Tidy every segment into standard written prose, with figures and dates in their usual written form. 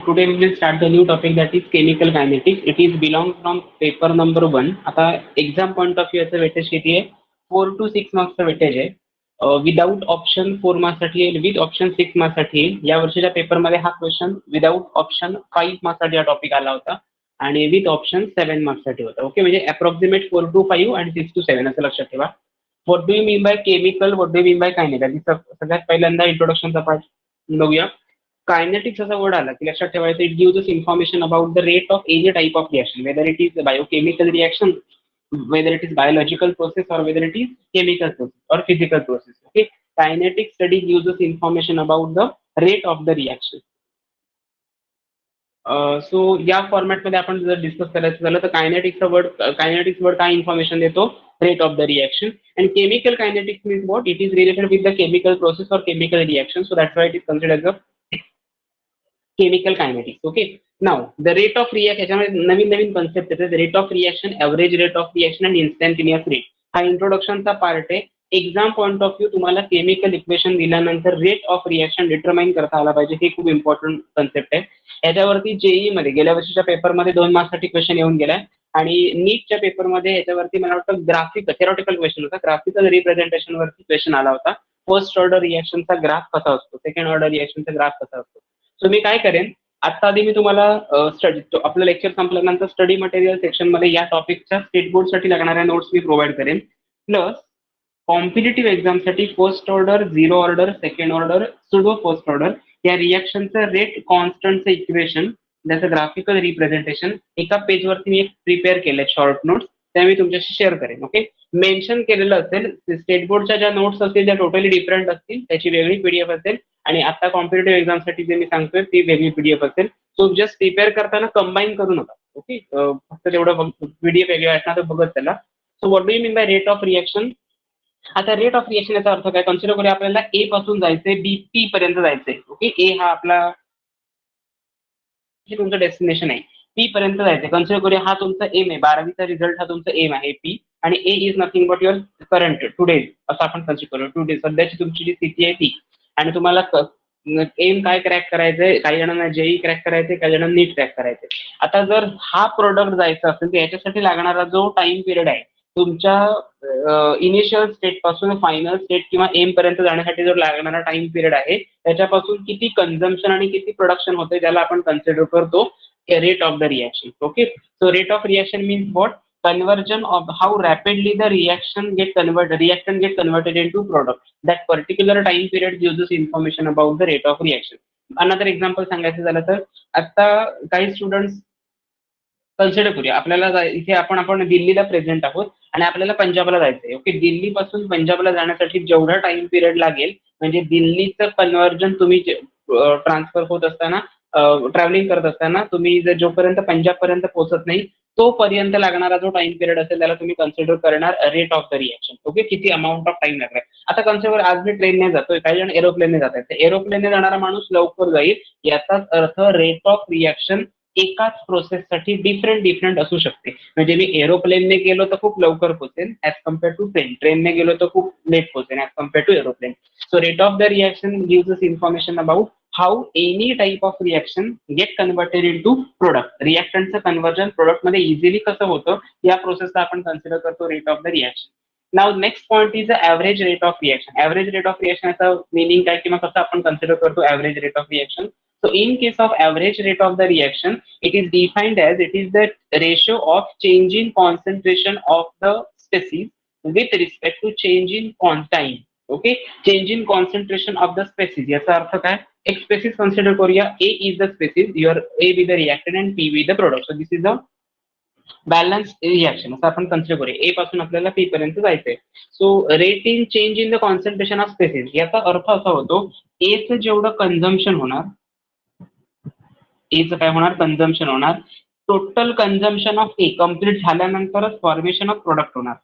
Today we will start the new topic, that is chemical kinetics. It is belongs from paper number 1. आता exam point of view याचं weightage किती आहे? 4 to 6 मार्क्सचं weightage आहे. Without option 4 मार्क्ससाठी येईल, with option 6 मार्क्ससाठी येईल. या वर्षीच्या पेपरमध्ये हा क्वेश्चन विदाउट ऑप्शन 5 मार्क्ससाठी हा टॉपिक आला होता आणि विथ ऑप्शन 7 मार्क्ससाठी होता. ओके, म्हणजे अप्रॉक्सिमेट 4 to 5 आणि 6 to 7 असं लक्षात ठेवा. What do you mean by chemical, what do you mean by kinetics? सगळ्यात पहिल्यांदा इंट्रोडक्शनचा पार्ट बघूया. कायनेटिक्स असा वर्ड आला की लक्षात ठेवायचं, it gives information about the rate of any type of reaction, whether it is biochemical reaction, whether it is biological process, or whether it is chemical process or physical process. Okay, kinetic study gives us information about the rate of the reaction. So या format मध्ये आपण जर discuss करायचं झालं तर kinetics word काय information देतो? Rate of the reaction. And chemical kinetics means what? It is related with the chemical process और chemical reaction. So that's why it is considered as a chemical kinetics. Okay, now the rate of reaction, याच्यामध्ये नवीन नवीन concept येते. Rate of reaction, average rate of reaction आणि instantaneous rate. हा इंट्रोडक्शनचा part आहे. Exam point of view तुम्हाला chemical equation दिल्यानंतर rate of reaction determine करता आला पाहिजे. हे खूप इम्पॉर्टंट कन्सेप्ट आहे. याच्यावरती जेई मध्ये गेल्या वर्षीच्या पेपरमध्ये 2 मार्क्ससाठी क्वेश्चन येऊन गेलाय आणि नीटच्या पेपरमध्ये याच्यावरती मला वाटतं ग्राफिकल थेरॉटिकल क्वेश्चन होता. ग्राफिकल रिप्रेझेंटेशन वरती क्वेश्चन आला होता. फर्स्ट ऑर्डर रिएक्शनचा ग्राफ कसा असतो, सेकंड ऑर्डर रिएक्शनचा ग्राफ कसा असतो. सो मी काय करेन, आता आधी मी तुम्हाला आपलं लेक्चर संपल्यानंतर स्टडी मटेरियल सेक्शन मध्ये या टॉपिकच्या स्टेट बोर्डसाठी लागणाऱ्या नोट्स मी प्रोव्हाइड करेन. प्लस कॉम्पिटिटिव्ह एक्झामसाठी first order, zero order, second order, pseudo first order या रिएक्शनचं रेट कॉन्स्टंटचं इक्वेशन, त्याचं ग्राफिकल रिप्रेझेंटेशन एका पेजवरती मी प्रिपेअर केले शॉर्ट नोट्स, त्या मी तुमच्याशी शेअर करेन. ओके, मेन्शन केलेलं असेल. स्टेट बोर्डच्या ज्या नोट्स असतील त्या टोटली डिफरंट असतील, त्याची वेगळी पीडीएफ असेल आणि आता कॉम्पिटेटिव्ह एक्झामसाठी जे मी सांगतोय ती वेगळी पीडीएफ असेल. सो जस्ट प्रिपेअर करताना कंबाईन करू नका. ओके, फक्त तेवढं पीडीएफ वेगळं असणार तर बघत त्याला. So what do you mean by rate of reaction? आता रेट ऑफ रिएक्शन याचा अर्थ काय? कन्सिडर करूया आपल्याला ए पासून जायचंय बी पी पर्यंत जायचंय. ओके, ए हा आपला तुमचं डेस्टिनेशन आहे, पी पर्यंत जायचंय. कन्सिडर करूया हा तुमचा एम आहे, 12वीचा रिझल्ट हा तुमचा एम आहे पी, आणि A is nothing but your current today असं आपण कन्सिडर करू. टुडे सध्याची तुमची जी स्थिती आहे ती, आणि तुम्हाला एम काय क्रॅक करायचंय? काही जणांना जेई क्रॅक करायचंय, काही जणांना नीट क्रॅक करायचंय. आता जर हा प्रोडक्ट जायचा असेल तर याच्यासाठी लागणारा जो टाइम पिरियड आहे तुमच्या इनिशियल स्टेट पासून फायनल स्टेट किंवा एम पर्यंत जाण्यासाठी जो लागणारा टाइम पिरियड आहे त्याच्यापासून किती कन्झम्पशन आणि किती प्रोडक्शन होते त्याला आपण कन्सिडर करतो rate of the reaction. Okay, so rate of reaction means what? Conversion of how rapidly the reactant get converted into product. That particular time period gives us information about the rate of reaction. Another example सांगायचं झालं तर आता काही students consider करूया, आपल्याला इथे आपण दिल्लीला प्रेझेंट आहोत आणि आपल्याला पंजाबला जायचंय. ओके, दिल्ली पासून पंजाबला जाण्यासाठी जेवढा टाइम पिरियड लागेल, म्हणजे दिल्लीचं कन्व्हर्जन तुम्ही ट्रान्सफर होत असताना, ट्रॅव्हलिंग करत असताना तुम्ही जर जोपर्यंत पंजाब पर्यंत पोहोचत नाही तोपर्यंत लागणारा जो टाइम पिरियड असेल त्याला तुम्ही कन्सिडर करणार rate of the reaction. Okay, किती अमाऊंट ऑफ टाइम लागणार. आता कन्सिडर आज मी ट्रेनने जातोय, काही जण एरोप्लेनने जात आहेत, एरोप्लेनने जाणारा माणूस लवकर जाईल, याचाच अर्थ रेट ऑफ रिएक्शन एकाच प्रोसेससाठी डिफरंट असू शकते. म्हणजे मी एरोप्लेनने गेलो तर खूप लवकर पोहोचेल ऍज कम्पेअर टू ट्रेन, ट्रेनने गेलो तर खूप लेट पोहोचेल as compare to aeroplane. So rate of the reaction gives us information about how any type of reaction get converted into product. रिएक्टंटचं कन्वर्जन प्रोडक्ट मध्ये इझिली कसं होतं या प्रोसेसला आपण कन्सिडर करतो rate of the reaction. Now next point is average rate of reaction. Average rate of reaction याचा meaning काय किंवा कसं आपण कन्सिडर करतो average rate of reaction? So in case of average rate of the reaction, it is defined as it is the ratio of change in concentration of the species with respect to change in time. Okay, change in concentration of the species. याचा अर्थ काय? एक species consider करूया, A is the species, your A be the reactant and P be the product. So this is the balance reaction असं आपण consider करूया. ए पासून आपल्याला पी पर्यंत जायचंय. So rate in change in the concentration of species, याचा अर्थ असा होतो एचं जेवढं कन्झम्पशन होणार, एचं काय होणार? कन्झम्पशन होणार. Total consumption of A complete झाल्यानंतरच फॉर्मेशन ऑफ प्रोडक्ट होणार.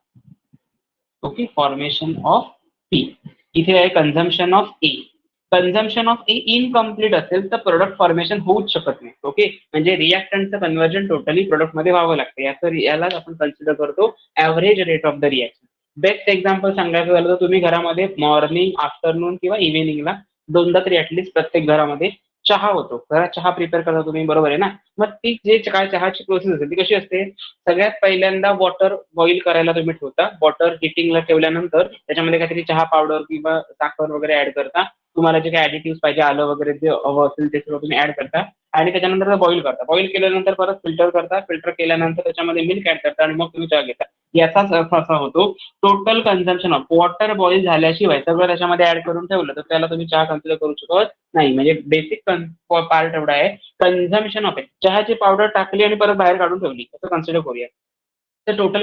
Okay, formation of P. इथे आहे consumption of A. Consumption of A incomplete असेल तर प्रोडक्ट फॉर्मेशन होऊच शकत नाही. ओके, म्हणजे रिएक्टंटचं कन्व्हर्जन टोटली प्रोडक्ट मध्ये व्हावं लागतं. यालाच आपण कन्सिडर करतो average rate of the reaction. Best example सांगायचं झालं तर तुम्ही घरामध्ये मॉर्निंग, आफ्टरनून किंवा इव्हिनिंगला दोनदा तरी ऍटलीस्ट प्रत्येक घरामध्ये चहा होतो, घरात चहा प्रिपेअर करता तुम्ही, बरोबर आहे ना. मग ती जे काय चहाची प्रोसेस असते ती कशी असते, सगळ्यात पहिल्यांदा वॉटर बॉईल करायला तुम्ही ठेवता, वॉटर हिटिंगला ठेवल्यानंतर त्याच्यामध्ये काहीतरी चहा पावडर किंवा साखर वगैरे ऍड करता, तुम्हाला जे काही ऍडिटिव्ह पाहिजे आलं वगैरे जे हवं असेल ते सगळं तुम्ही ऍड करता आणि त्याच्यानंतर बॉईल करता, बॉईल केल्यानंतर परत फिल्टर करता, फिल्टर केल्यानंतर त्याच्यामध्ये मिल्क ऍड करता आणि मग तुम्ही चहा घेता. याचाच अर्थ असा होतो total consumption of water boil झाल्याशिवाय सगळं त्याच्यामध्ये ऍड करून ठेवलं तर त्याला तुम्ही चहा कन्सिडर करू शकत नाही. म्हणजे बेसिक पार्ट एवढा आहे कन्झम्पशन ऑफ चहाची पावडर टाकली आणि परत बाहेर काढून ठेवली असं कन्सिडर करूया, तर टोटल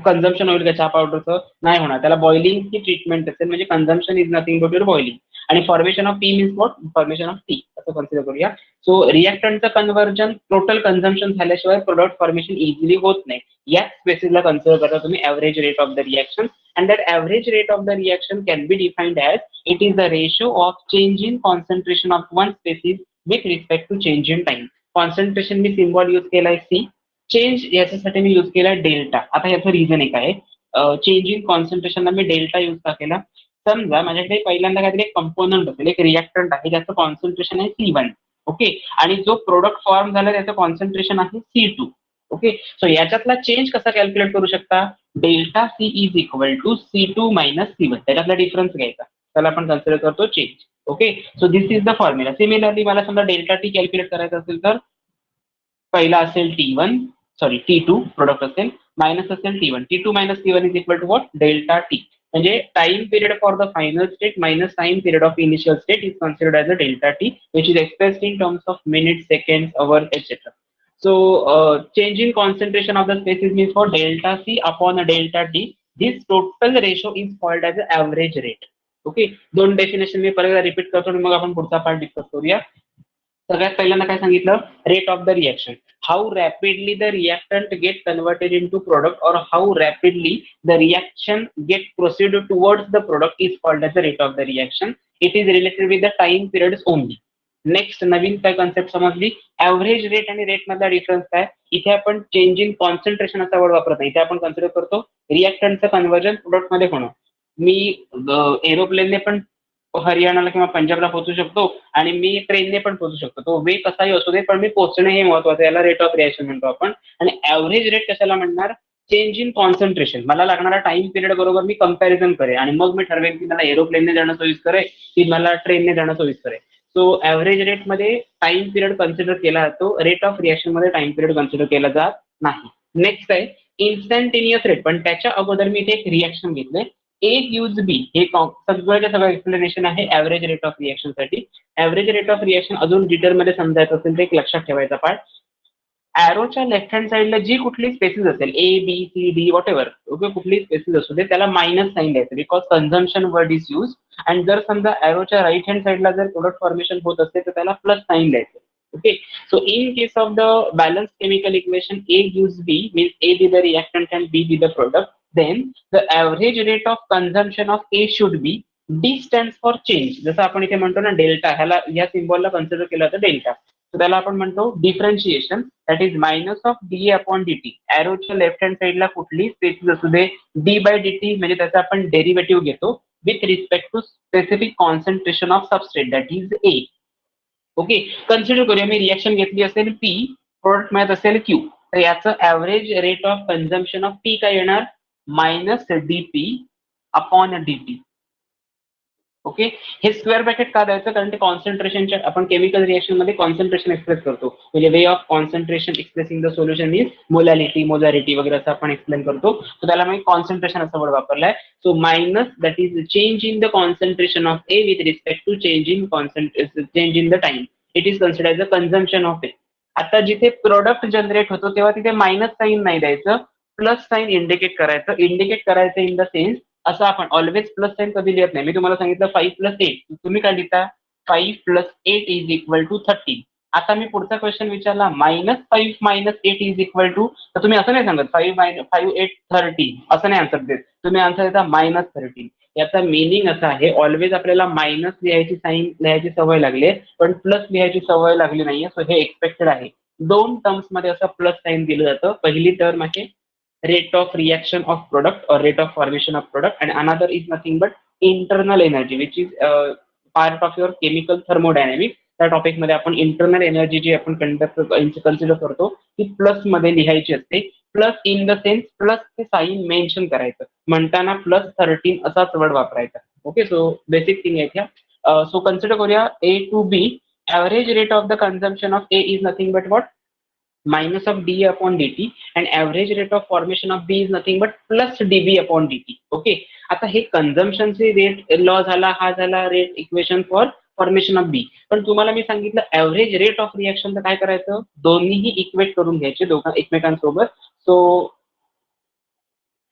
कन्झम्पशन होईल का चहा पावडरचं, नाही होणार. त्याला बॉइलिंग ची ट्रीटमेंट असेल, म्हणजे consumption is nothing but your boiling. आणि formation of P means what, formation of T असं कन्सिडर करूया. सो रिएक्टंटचं कन्व्हर्जन टोटल कन्झम्पशन झाल्याशिवाय प्रोडक्ट फॉर्मेशन इझिली होत नाही. याच स्पेसिसला कन्सिडर करता तुम्ही average rate of the reaction. and that average rate of the reaction can be defined as it is the ratio of change in concentration of one species with respect to change in time. Concentration me symbol use केलाय C, change याच्यासाठी मी use केला delta. आता याचं reason एक आहे, change in कॉन्सन्ट्रेशनला मी delta use का केला, समजा माझ्याकडे पहिल्यांदा काहीतरी एक कंपोनंट असेल, एक रिएक्टंट आहे ज्याचं कॉन्सन्ट्रेशन आहे C1, ओके, आणि जो प्रोडक्ट फॉर्म झाला त्याचं कॉन्सन्ट्रेशन आहे C2, ओके. सो याच्यातला चेंज कसा कॅल्क्युलेट करू शकता, delta C is equal to C2 minus C1, त्याच्यातला डिफरन्स घ्यायचा, त्याला आपण कन्सिडर करतो change, okay. So this is the formula. Similarly मला समजा डेल्टा टी कॅल्क्युलेट करायचं असेल तर पहिला असेल T2 प्रोडक्ट असेल, मायनस असेल T2 minus T1 is equal to what, delta T. म्हणजे time period for the final state minus time period of initial state is considered as a delta T, which is expressed in terms of minutes, seconds, hours, etcetera. So change in concentration of the species means for delta C upon a delta T. This total ratio is called as the average rate. Okay. दोन definition मी परत repeat करतो आणि मग आपण पुढचा part discuss करूया. सगळ्यात पहिल्यांदा काय सांगितलं, rate of the reaction, how rapidly the reactant get converted into product और how rapidly the reaction get proceed towards the product is called as the rate of the reaction. It is related with the time periods only. Next नवीन काय concept समजली, average rate आणि rate मधला difference काय. इथे आपण change in concentration असा word वापरत नाही, इथे आपण कन्सिडर करतो रिएक्टंटचं कन्व्हर्जन प्रोडक्ट मध्ये होणं. मी एरोप्लेनने पण हरियाणाला किंवा पंजाबला पोहोचू शकतो आणि मी ट्रेनने पण पोहोचू शकतो, तो वे कसाही असू दे पण मी पोहोचणे हे महत्वाचं, याला रेट ऑफ रिएक्शन म्हणतो आपण. आणि ॲव्हरेज रेट कशाला म्हणणार, चेंज इन कॉन्सन्ट्रेशन, मला लागणारा टाइम पिरियड बरोबर मी कंपॅरिझन करेन आणि मग मी ठरवेन की मला एरोप्लेनने जाणं सोयीस्कर आहे की मला ट्रेनने जाणं सोयीस्कर आहे. सो ॲव्हरेज रेट मध्ये टाइम पिरियड कन्सिडर केला जातो, रेट ऑफ रिएक्शन मध्ये टाइम पिरियड कन्सिडर केला जात नाही. नेक्स्ट आहे इन्स्टंटेनियस रेट, पण त्याच्या अगोदर मी इथे एक रिएक्शन घेतलंय ए यूज बी, हे सगळ्याच्या सगळं एक्सप्लेनेशन आहे ॲव्हरेज रेट ऑफ रिएक्शन साठी. ॲव्हरेज रेट ऑफ रिएक्शन अजून डिटेलमध्ये समजायचं असेल तर एक लक्षात ठेवायचा पार्ट, ॲरोच्या लेफ्ट हँड साईडला जी कुठली स्पेसिस असेल A B C D whatever, okay, कुठली स्पेसिस असू दे त्याला मायनस साईन द्यायचं because consumption word is use. आणि जर समजा ॲरोच्या राईट हँड साईडला जर प्रोडक्ट फॉर्मेशन होत असेल तर त्याला प्लस साईन द्यायचं, okay. So in case of the balance chemical equation A use B means A B the reactant and B B the product, then the average rate of consumption of A should be, D stands for change. जसं आपण इथे म्हणतो ना delta, ह्याला या सिम्बॉलला consider केलं होतं delta, तर त्याला आपण म्हणतो differentiation, that is minus of D upon D T. ॲरोच्या लेफ्ट हँड साईडला कुठली स्पेसिस असू दे, डी बाय डी टी म्हणजे त्याचा आपण डेरिव्हेटिव्ह घेतो with respect to specific concentration of substrate that is A, okay. Consider करूया मी रिएक्शन घेतली असेल पी, प्रोडक्ट मिळत असेल क्यू, तर याचं average rate of consumption of P काय येणार, minus DP upon DT, okay. हे स्क्वेअर ब्रॅकेट का द्यायचं, कारण ते कॉन्सन्ट्रेशनच्या, आपण केमिकल रिएक्शन मध्ये कॉन्सन्ट्रेशन एक्सप्रेस करतो, म्हणजे way of concentration expressing the solution is molality, molarity वगैरे असं आपण एक्सप्लेन करतो. सो त्याला मी कॉन्सन्ट्रेशन असा वर्ड वापरलाय. So minus that is change in the concentration of A with respect to change in the time, it is considered as a consumption of A. आता जिथे प्रोडक्ट जनरेट होतो तेव्हा तिथे मायनस साईन नाही द्यायचं, plus sine indicate करायचं in the sense, असं आपण ऑलवेज प्लस साईन कधी लिहित नाही. मी तुम्हाला सांगितलं 5+8, तुम्ही काय लिहिता 5+8 इज इक्वल टू 13. आता मी पुढचा क्वेश्चन विचारला -5 - 8 इज इक्वल टू, तर तुम्ही असं नाही सांगत 5 8 13 असं नाही आन्सर देत, तुम्ही आन्सर देता -13. याचा मिनिंग असा आहे, ऑलवेज आपल्याला मायनस लिहायची साईन लिहायची सवय लागली आहे पण प्लस लिहायची सवय लागली नाहीये. सो हे एक्सपेक्टेड आहे. दोन टर्म्स मध्ये असं प्लस साईन दिलं जातं. पहिली टर्म आहे rate of reaction of product or rate of formation of product, and another is nothing but internal energy which is part of your chemical thermodynamics. त्या टॉपिकमध्ये आपण इंटरनल एनर्जी जी आपण consider करतो ती plus मध्ये लिहायची असते. Plus in the sense plus ते sine mention करायचं, म्हणताना +13 असाच वर्ड वापरायचा. ओके, सो बेसिक थिंग आहे त्या. सो कन्सिडर करूया A to B. Average rate of the consumption of A is nothing but what? Minus of dA upon dt, and average rate of formation of B is nothing but plus dB upon dt. ओके, आता हे कन्झम्पशनचे rate law झाला, हा झाला rate equation for formation of B. पण तुम्हाला मी सांगितलं ऍव्हरेज रेट ऑफ रिएक्शन तर काय करायचं, दोन्हीही इक्वेट करून घ्यायचे एकमेकांसोबत. So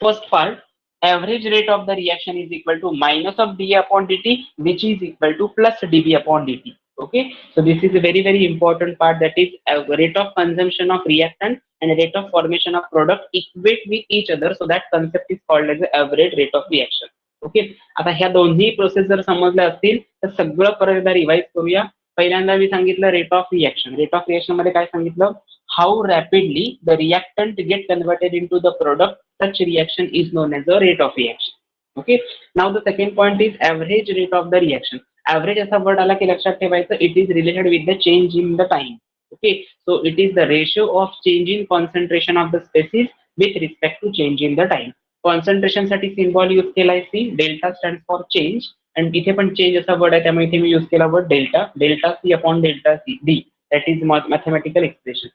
first part, average rate of the reaction is equal to minus of dA upon dt, which is equal to plus dB upon dt. Okay, so this is a very important part, that is rate of consumption of reactant and rate of formation of product equate with each other, so that concept is called as the average rate of reaction. Okay, आता ह्या दोन्ही process जर समजल्या असतील तर सगळं परत एकदा रिवाइज करूया. पहिल्यांदा मी सांगितलं rate of reaction. Rate of reaction मध्ये काय सांगितलं, how rapidly the reactant get converted into the product, such reaction is known as the rate of reaction. Okay, now the second point is average rate of the reaction. Average असा word आला की लक्षात ठेवायचं, it is related with the change in the time. Okay, so it is the ratio of change in concentration of the species with respect to change in the time. Concentration साठी symbol use केलाय C, delta stand for change, आणि इथे पण change असा word आहे त्यामुळे इथे मी use केला word delta. Delta C upon delta C D, that is mathematical expression.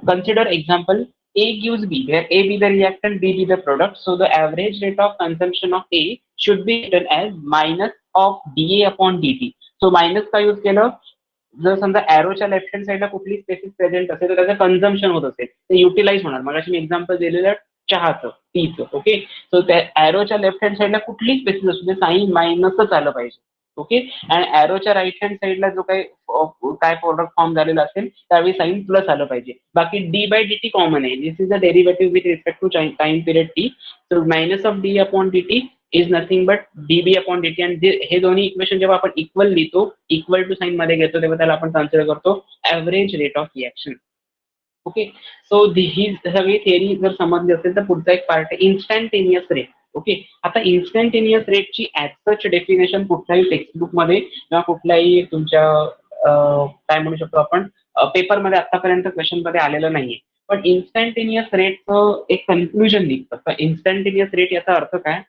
Consider example, A gives B, where A be the reactant, B be the product. So the average rate of consumption of A should be written as minus of dA upon dt. So minus का use केलं, जर समजा एरोच्या left hand साईडला कुठली spaces present असेल तर त्याचं consumption होत असेल ते युटिलाइज होणार. मग मी एक्झाम्पल दिलेलं चहाचं, टीचं. ओके, सो त्या एरोच्या लेफ्ट हँड साईडला कुठलीही स्पेसिस असू दे, साईन मायनसच आलं पाहिजे. ओके, आणि एरोच्या राईट हँड साईडला जो काय प्रोडक्ट फॉर्म झालेला असेल त्यावेळी साईन प्लस आलं पाहिजे. बाकी D by D T common आहे, this is the derivative with respect to time period T. So minus of D upon D T is nothing but DB upon D T. आणि हे दोन्ही equation जेव्हा आपण equal लिहितो, equal to sine मध्ये घेतो, तेव्हा त्याला आपण कन्सिडर करतो average rate of reaction. Okay, so ही सगळी थिअरी जर समजली असेल तर पुढचा एक पार्ट आहे इन्स्टंटेनियस रेट. ओके, आता इन्स्टंटेनियस रेटची ऍज सच डेफिनेशन कुठल्याही टेक्स्टबुक मध्ये किंवा कुठल्याही तुमच्या काय म्हणू शकतो आपण पेपरमध्ये आतापर्यंत क्वेश्चन मध्ये आलेलं नाहीये. पण इन्स्टंटेनियस रेटचं एक कन्क्लुजन निघतं. इन्स्टंटेनियस रेट याचा अर्थ काय,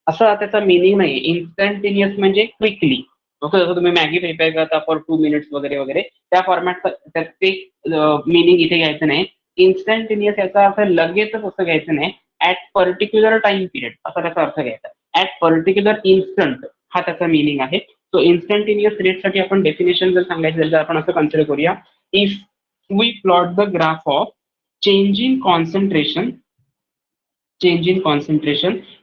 असा त्याचा मिनिंग नाही. इन्स्टंटेनियस म्हणजे क्विकली. ओके, जसं तुम्ही मॅगी प्रिपेअर करता फॉर 2 मिनिट्स वगैरे वगैरे, त्या फॉर्मॅटचं ते मिनिंग इथे घ्यायचं नाही. इन्स्टंटेनियस याचा अर्थ लगेचच असं घ्यायचं नाही, ऍट पर्टिक्युलर टाइम पिरियड असा त्याचा अर्थ घ्यायचा. ऍट पर्टिक्युलर इन्स्टंट हा त्याचा मिनिंग आहे. सो इन्स्टंटेनियस रेटसाठी आपण डेफिनेशन जर सांगायचं झालं तर आपण असं कन्सिडर करूया, if we plot the graph of change in concentration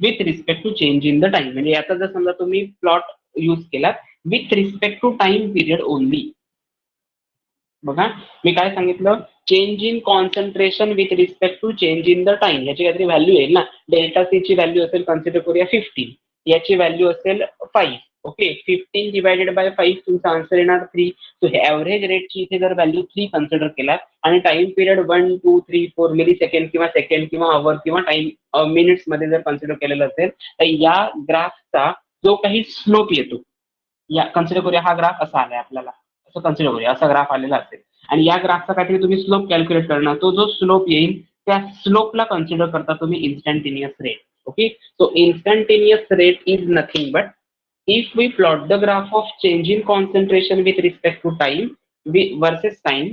with respect to change in the time. म्हणजे याचा जर समजा तुम्ही प्लॉट यूज केला with respect to time period only. बघा मी काय सांगितलं, change in concentration with respect to change in the time. याची काहीतरी व्हॅल्यू येईल ना, डेल्टा सी ची व्हॅल्यू असेल कन्सिडर करूया 15, याची व्हॅल्यू असेल 5. ओके, 15 डिवायडेड बाय 5 तुमचा आन्सर येणार 3. सो ऍव्हरेज रेटची इथे जर व्हॅल्यू 3 कन्सिडर केला आणि टाइम पिरियड 1, 2, 3, 4 मिली सेकंड किंवा अवर किंवा टाइम मिनिट्स मध्ये जर कन्सिडर केलेलं असेल तर या ग्राफचा जो काही स्लोप येतो, या कन्सिडर करूया हा ग्राफ असा आलाय आपल्याला, असं कन्सिडर करूया असा ग्राफ आलेला असेल आणि या ग्राफचा काहीतरी तुम्ही स्लोप कॅल्क्युलेट करणार, तो जो स्लोप येईल त्या स्लोपला कन्सिडर करता तुम्ही instantaneous rate. Okay, so instantaneous rate is nothing but if we plot the graph of change in concentration with respect to time versus time,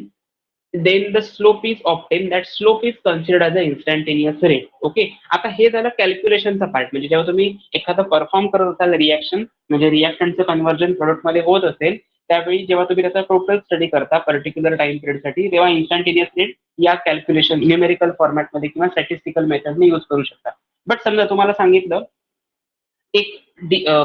then the slope is obtained. That slope is considered as an instantaneous rate. Okay, आता हे झालं कॅल्क्युलेशनचा part. म्हणजे जेव्हा तुम्ही एखादा perform करत असाल reaction, म्हणजे रिएक्टंटचं कन्व्हर्जन प्रोडक्ट मध्ये होत असेल, त्यावेळी जेव्हा तुम्ही त्याचा टोटल स्टडी करता पर्टिक्युलर टाइम पिरियड साठी, तेव्हा इन्स्टंटेनियस रेट या कॅल्क्युलेशन न्यूमेरिकल फॉर्मॅटमध्ये किंवा स्टॅटिस्टिकल मेथडने यूज करू शकता. बट समजा तुम्हाला सांगितलं एक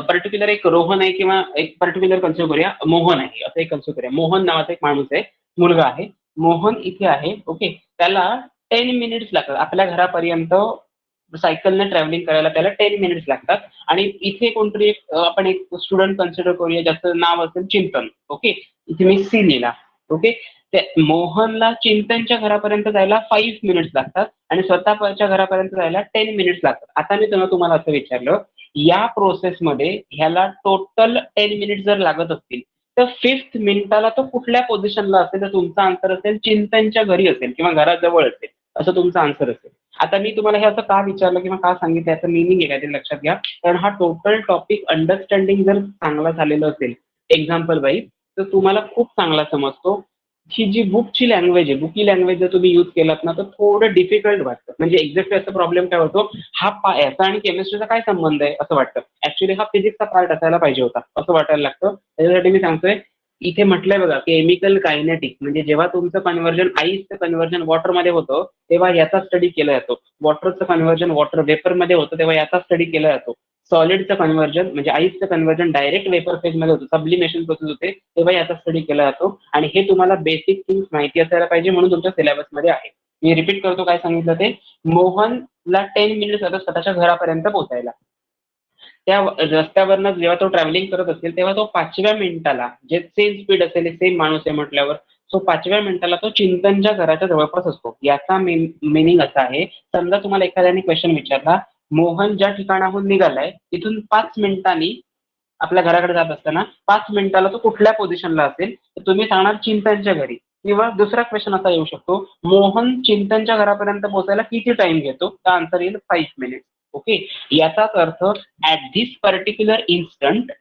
पर्टिक्युलर एक रोहन आहे किंवा एक पर्टिक्युलर कन्सिडर करूया मोहन आहे, असं एक कन्सिडर करूया. मोहन नावाचा एक माणूस आहे, मुलगा आहे. मोहन इथे आहे. ओके, त्याला 10 मिनिट्स लागतात आपल्या घरापर्यंत सायकलने ट्रॅव्हलिंग करायला, त्याला 10 मिनिट्स लागतात. आणि इथे कोणतरी आपण एक स्टुडंट कन्सिडर करूया ज्याचं नाव असेल चिंतन. ओके, इथे मी सी लिहिला. ओके, मोहनला चिंतनच्या घरापर्यंत जायला 5 मिनिट्स लागतात आणि स्वतःच्या घरापर्यंत जायला 10 मिनिट्स लागतात. आता मी तुम्हाला असं विचारलं, या प्रोसेसमध्ये ह्याला टोटल 10 मिनिट्स जर लागत असतील तर 5th मिनिटाला तो कुठल्या पोझिशनला असेल, तर तुमचा आन्सर असेल चिंतनच्या घरी असेल किंवा घराजवळ असेल, असं तुमचा आन्सर असेल. आता मी तुम्हाला हे असं का विचारलं किंवा का सांगितलं याचं मिनिंग आहे काय ते लक्षात घ्या. कारण हा टोटल टॉपिक अंडरस्टँडिंग जर चांगला झालेलं असेल एक्झाम्पल वाईज, तर तुम्हाला खूप चांगला समजतो. ही जी बुकची लँग्वेज आहे, बुकी लँग्वेज जर तुम्ही यूज केलात ना, तर थोडं डिफिकल्ट वाटतं. म्हणजे एक्झॅक्टली असा प्रॉब्लेम काय होतो, याचा आणि केमिस्ट्रीचा काय संबंध आहे असं वाटतं. ऍक्च्युली हा फिजिक्सचा पार्ट असायला पाहिजे होता असं वाटायला लागतं. त्याच्यासाठी मी सांगतोय, इथे म्हटलंय बघा केमिकल कायनेटिक्स, म्हणजे जेव्हा तुमचं कन्व्हर्जन आईसचं कन्व्हर्जन वॉटरमध्ये होतं तेव्हा याचा स्टडी केला जातो. वॉटरचं कन्व्हर्जन वॉटर वेपरमध्ये होतं तेव्हा याचा स्टडी केला जातो. सॉलिडचं कन्व्हर्जन म्हणजे आईसचं कन्व्हर्जन डायरेक्ट वेपर फेजमध्ये होतं, सबलिमेशन प्रोसेस होते तेव्हा याचा स्टडी केला जातो. आणि हे तुम्हाला बेसिक थिंग्स माहिती असायला पाहिजे म्हणून तुमच्या सिलेबसमध्ये आहे. मी रिपीट करतो काय सांगितलं ते. मोहनला 10 मिनिट्स आता स्वतःच्या घरापर्यंत पोहोचायला. त्या रस्त्यावरनं जेव्हा तो ट्रॅव्हलिंग करत असेल तेव्हा तो 5व्या मिनिटाला, जे सेम स्पीड असेल सेम माणूस आहे म्हटल्यावर, सो 5व्या मिनिटाला तो चिंतनच्या घराच्या जवळपास असतो. याचा मिनिंग असा आहे, समजा तुम्हाला एखाद्याने क्वेश्चन विचारला, मोहन ज्या ठिकाणाहून निघालाय तिथून 5 मिनिटांनी आपल्या घराकडे जात असताना 5 मिनिटाला तो कुठल्या पोझिशनला असेल, तर तुम्ही सांगणार चिंतनच्या घरी. किंवा दुसरा क्वेश्चन असा येऊ शकतो, मोहन चिंतनच्या घरापर्यंत पोहोचायला किती टाइम घेतो, तर आन्सर येईल 5 मिनिट्स. ओके. याचाच अर्थ at this particular instant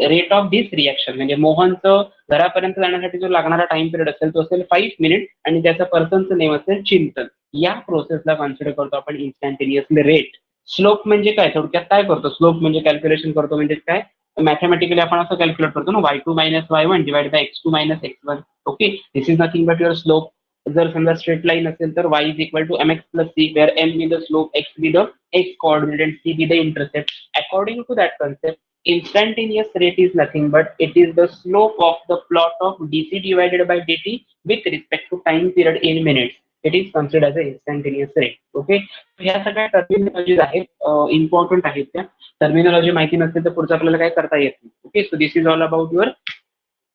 rate of this reaction, म्हणजे मोहनचं घरापर्यंत जाण्यासाठी जो लागणारा टाइम पिरियड असेल तो असेल 5 मिनिट आणि त्याच्या पर्सनचं नेम असेल चिंतन. या प्रोसेसला कन्सिडर करतो आपण इन्स्टंटेनियस रेट. स्लोप म्हणजे काय, थोडक्यात काय करतो स्लोप म्हणजे कॅल्क्युलेशन करतो म्हणजे काय, मॅथमॅटिकली आपण असं कॅल्क्युलेट करतो ना, y2 minus y1 divide by x2 minus x1. Okay. This is nothing but your slope. जर समजा स्ट्रेट लाईन असेल तर y is equal to mx plus c, where m be the slope, x be the x coordinate and c be the intercept. According to that concept, instantaneous rate is nothing but it is the slope of the plot of dc divided by dt with respect to time period in minutes. It is considered as a instantaneous rate. Okay. ह्या सगळ्या टर्मिनॉलॉजीज आहेत, important आहेत. त्या terminology माहिती नसते तर पुढचं आपल्याला काय करता येत नाही. Okay. So this is all about your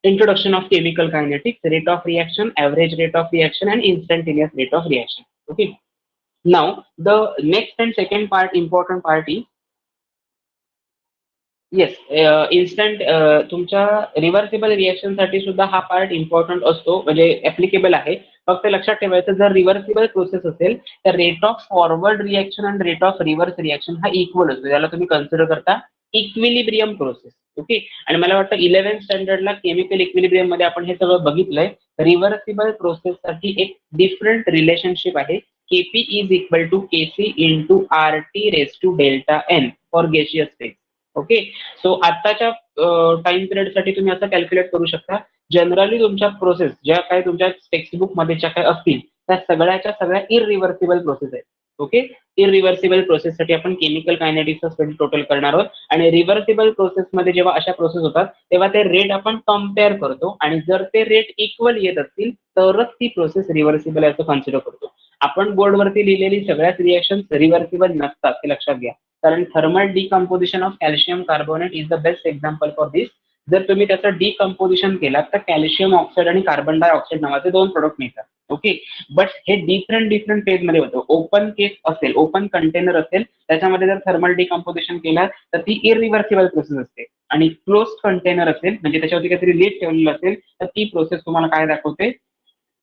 introduction of chemical kinetics, rate of reaction, average rate of reaction and instantaneous rate of reaction. Okay. Now the next and second part, important part is yes, instant. तुमच्या reversible reaction साठी सुद्धा हा part important असतो, म्हणजे applicable आहे. फक्त लक्षात ठेवायचं, जर रिव्हर्सिबल प्रोसेस असेल तर रेट ऑफ फॉरवर्ड रिएक्शन आणि रेट ऑफ रिव्हर्स रिएक्शन हा इक्वल असतो. त्याला तुम्ही कन्सिडर करता इक्विलिब्रियम प्रोसेस. ओके. आणि मला वाटतं 11th स्टँडर्डला केमिकल इक्विलिब्रियम मध्ये आपण हे सगळं बघितलंय. रिव्हर्सिबल प्रोसेस साठी एक डिफरंट रिलेशनशिप आहे, KP is equal to KC into R T raise to delta N for gaseous phase. Okay. So आत्ताच्या टाइम पिरियड साठी तुम्ही असं कॅल्क्युलेट करू शकता. जनरली तुमच्या प्रोसेस ज्या काही तुमच्या टेक्स्टबुक मध्ये ज्या काही असतील त्या सगळ्याच्या सगळ्या इरिव्हर्सिबल प्रोसेस आहेत. ओके. इरिव्हर्सिबल प्रोसेस साठी आपण केमिकल कायनेटिक्सचा स्टडी टोटल करणार आहोत. आणि रिव्हर्सिबल प्रोसेस मध्ये जेव्हा अशा प्रोसेस होतात तेव्हा ते रेट आपण कम्पेअर करतो आणि जर ते रेट इक्वल येत असतील तरच ती प्रोसेस रिव्हर्सिबल असं कन्सिडर करतो. आपण बोर्डवरती लिहिलेली सगळ्याच रिएक्शन रिव्हर्सिबल नसतात हे लक्षात घ्या. कारण thermal decomposition of calcium carbonate is the best example for this. जर तुम्ही त्याचं डिकम्पोजिशन केलात तर कॅल्शियम ऑक्साईड आणि कार्बन डायऑक्साईड नावाचे 2 प्रोडक्ट मिळतात. ओके. बट हे डिफरंट फेज मध्ये होतं. ओपन केस असेल, ओपन कंटेनर असेल, त्याच्यामध्ये जर थर्मल डिकम्पोजिशन केलं तर ती इरिव्हर्सिबल प्रोसेस असते. आणि क्लोज कंटेनर असेल म्हणजे त्याच्यावरती काहीतरी लीड ठेवलेलं असेल तर ती प्रोसेस तुम्हाला काय दाखवते,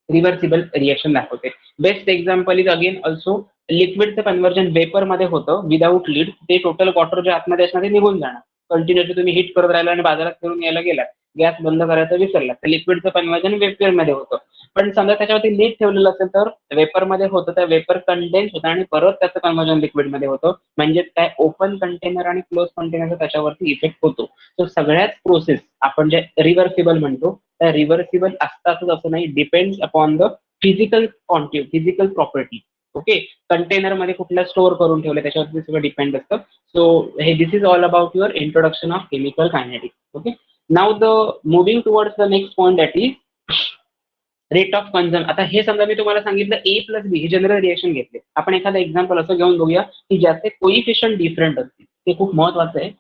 रिव्हर्सिबल रिएक्शन दाखवते. Best example is again also लिक्विडचं कन्व्हर्जन वेपर मध्ये होतं विदाऊट लीड. ते टोटल वॉटर जे आतमध्ये असणार ते निघून जाणार. कंटिन्युअसली तुम्ही हिट करत राहिला आणि बाजारात फिरून यायला गेला, गॅस बंद करायचं विसरला तर लिक्विडचं कन्व्हर्जन वेपर मध्ये होतं. पण समजा त्याच्यावरती लीड ठेवलेलं असेल तर वेपर मध्ये होतं, त्या वेपर कंडेन्स होतं आणि परत त्याचं कन्व्हर्जन लिक्विड मध्ये होतं. म्हणजे काय, ओपन कंटेनर आणि क्लोज कंटेनरचा त्याच्यावरती इफेक्ट होतो. तर सगळ्याच प्रोसेस आपण जे रिव्हर्सिबल म्हणतो त्या रिव्हर्सिबल असतातच असं नाही, depends upon the physical quantity, physical property. Okay. Container मध्ये कुठल्या स्टोअर करून ठेवले त्याच्यावरती सगळं डिपेंड असतं. सो हे this is all about your introduction of chemical kinetics. Okay. Now the moving towards the next point that is rate of concern. आता हे समजा मी तुम्हाला सांगितलं ए प्लस बी हे जनरल रिएक्शन घेतले. आपण एखादा एक्झाम्पल असं घेऊन बघूया की ज्याचे कोइफिशियंट डिफरंट असतील. ते खूप महत्वाचं आहे.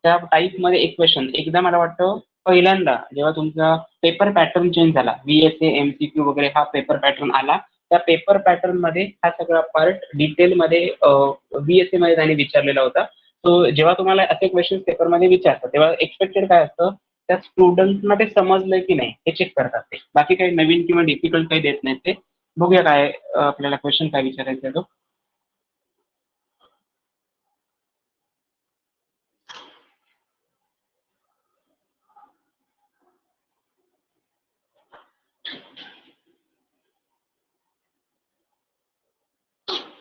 त्या टाईपमध्ये एक क्वेश्चन एकदा मला वाटतं पहिल्यांदा जेव्हा तुमचा पेपर पॅटर्न चेंज झाला, VSA MCQ वगैरे हा पेपर पॅटर्न आला, त्या पेपर पॅटर्न मध्ये हा सगळा पार्ट डिटेलमध्ये VSA मध्ये त्याने विचारलेला होता. सो जेव्हा तुम्हाला असे क्वेश्चन पेपरमध्ये विचारतात तेव्हा एक्सपेक्टेड काय असतं, त्या स्टुडंटना ते समजलंय की नाही हे चेक करतात ते. बाकी काही नवीन किंवा डिफिकल्ट काही देत नाहीत ते. बघूया काय आपल्याला क्वेश्चन काय विचारायचा आहे तो.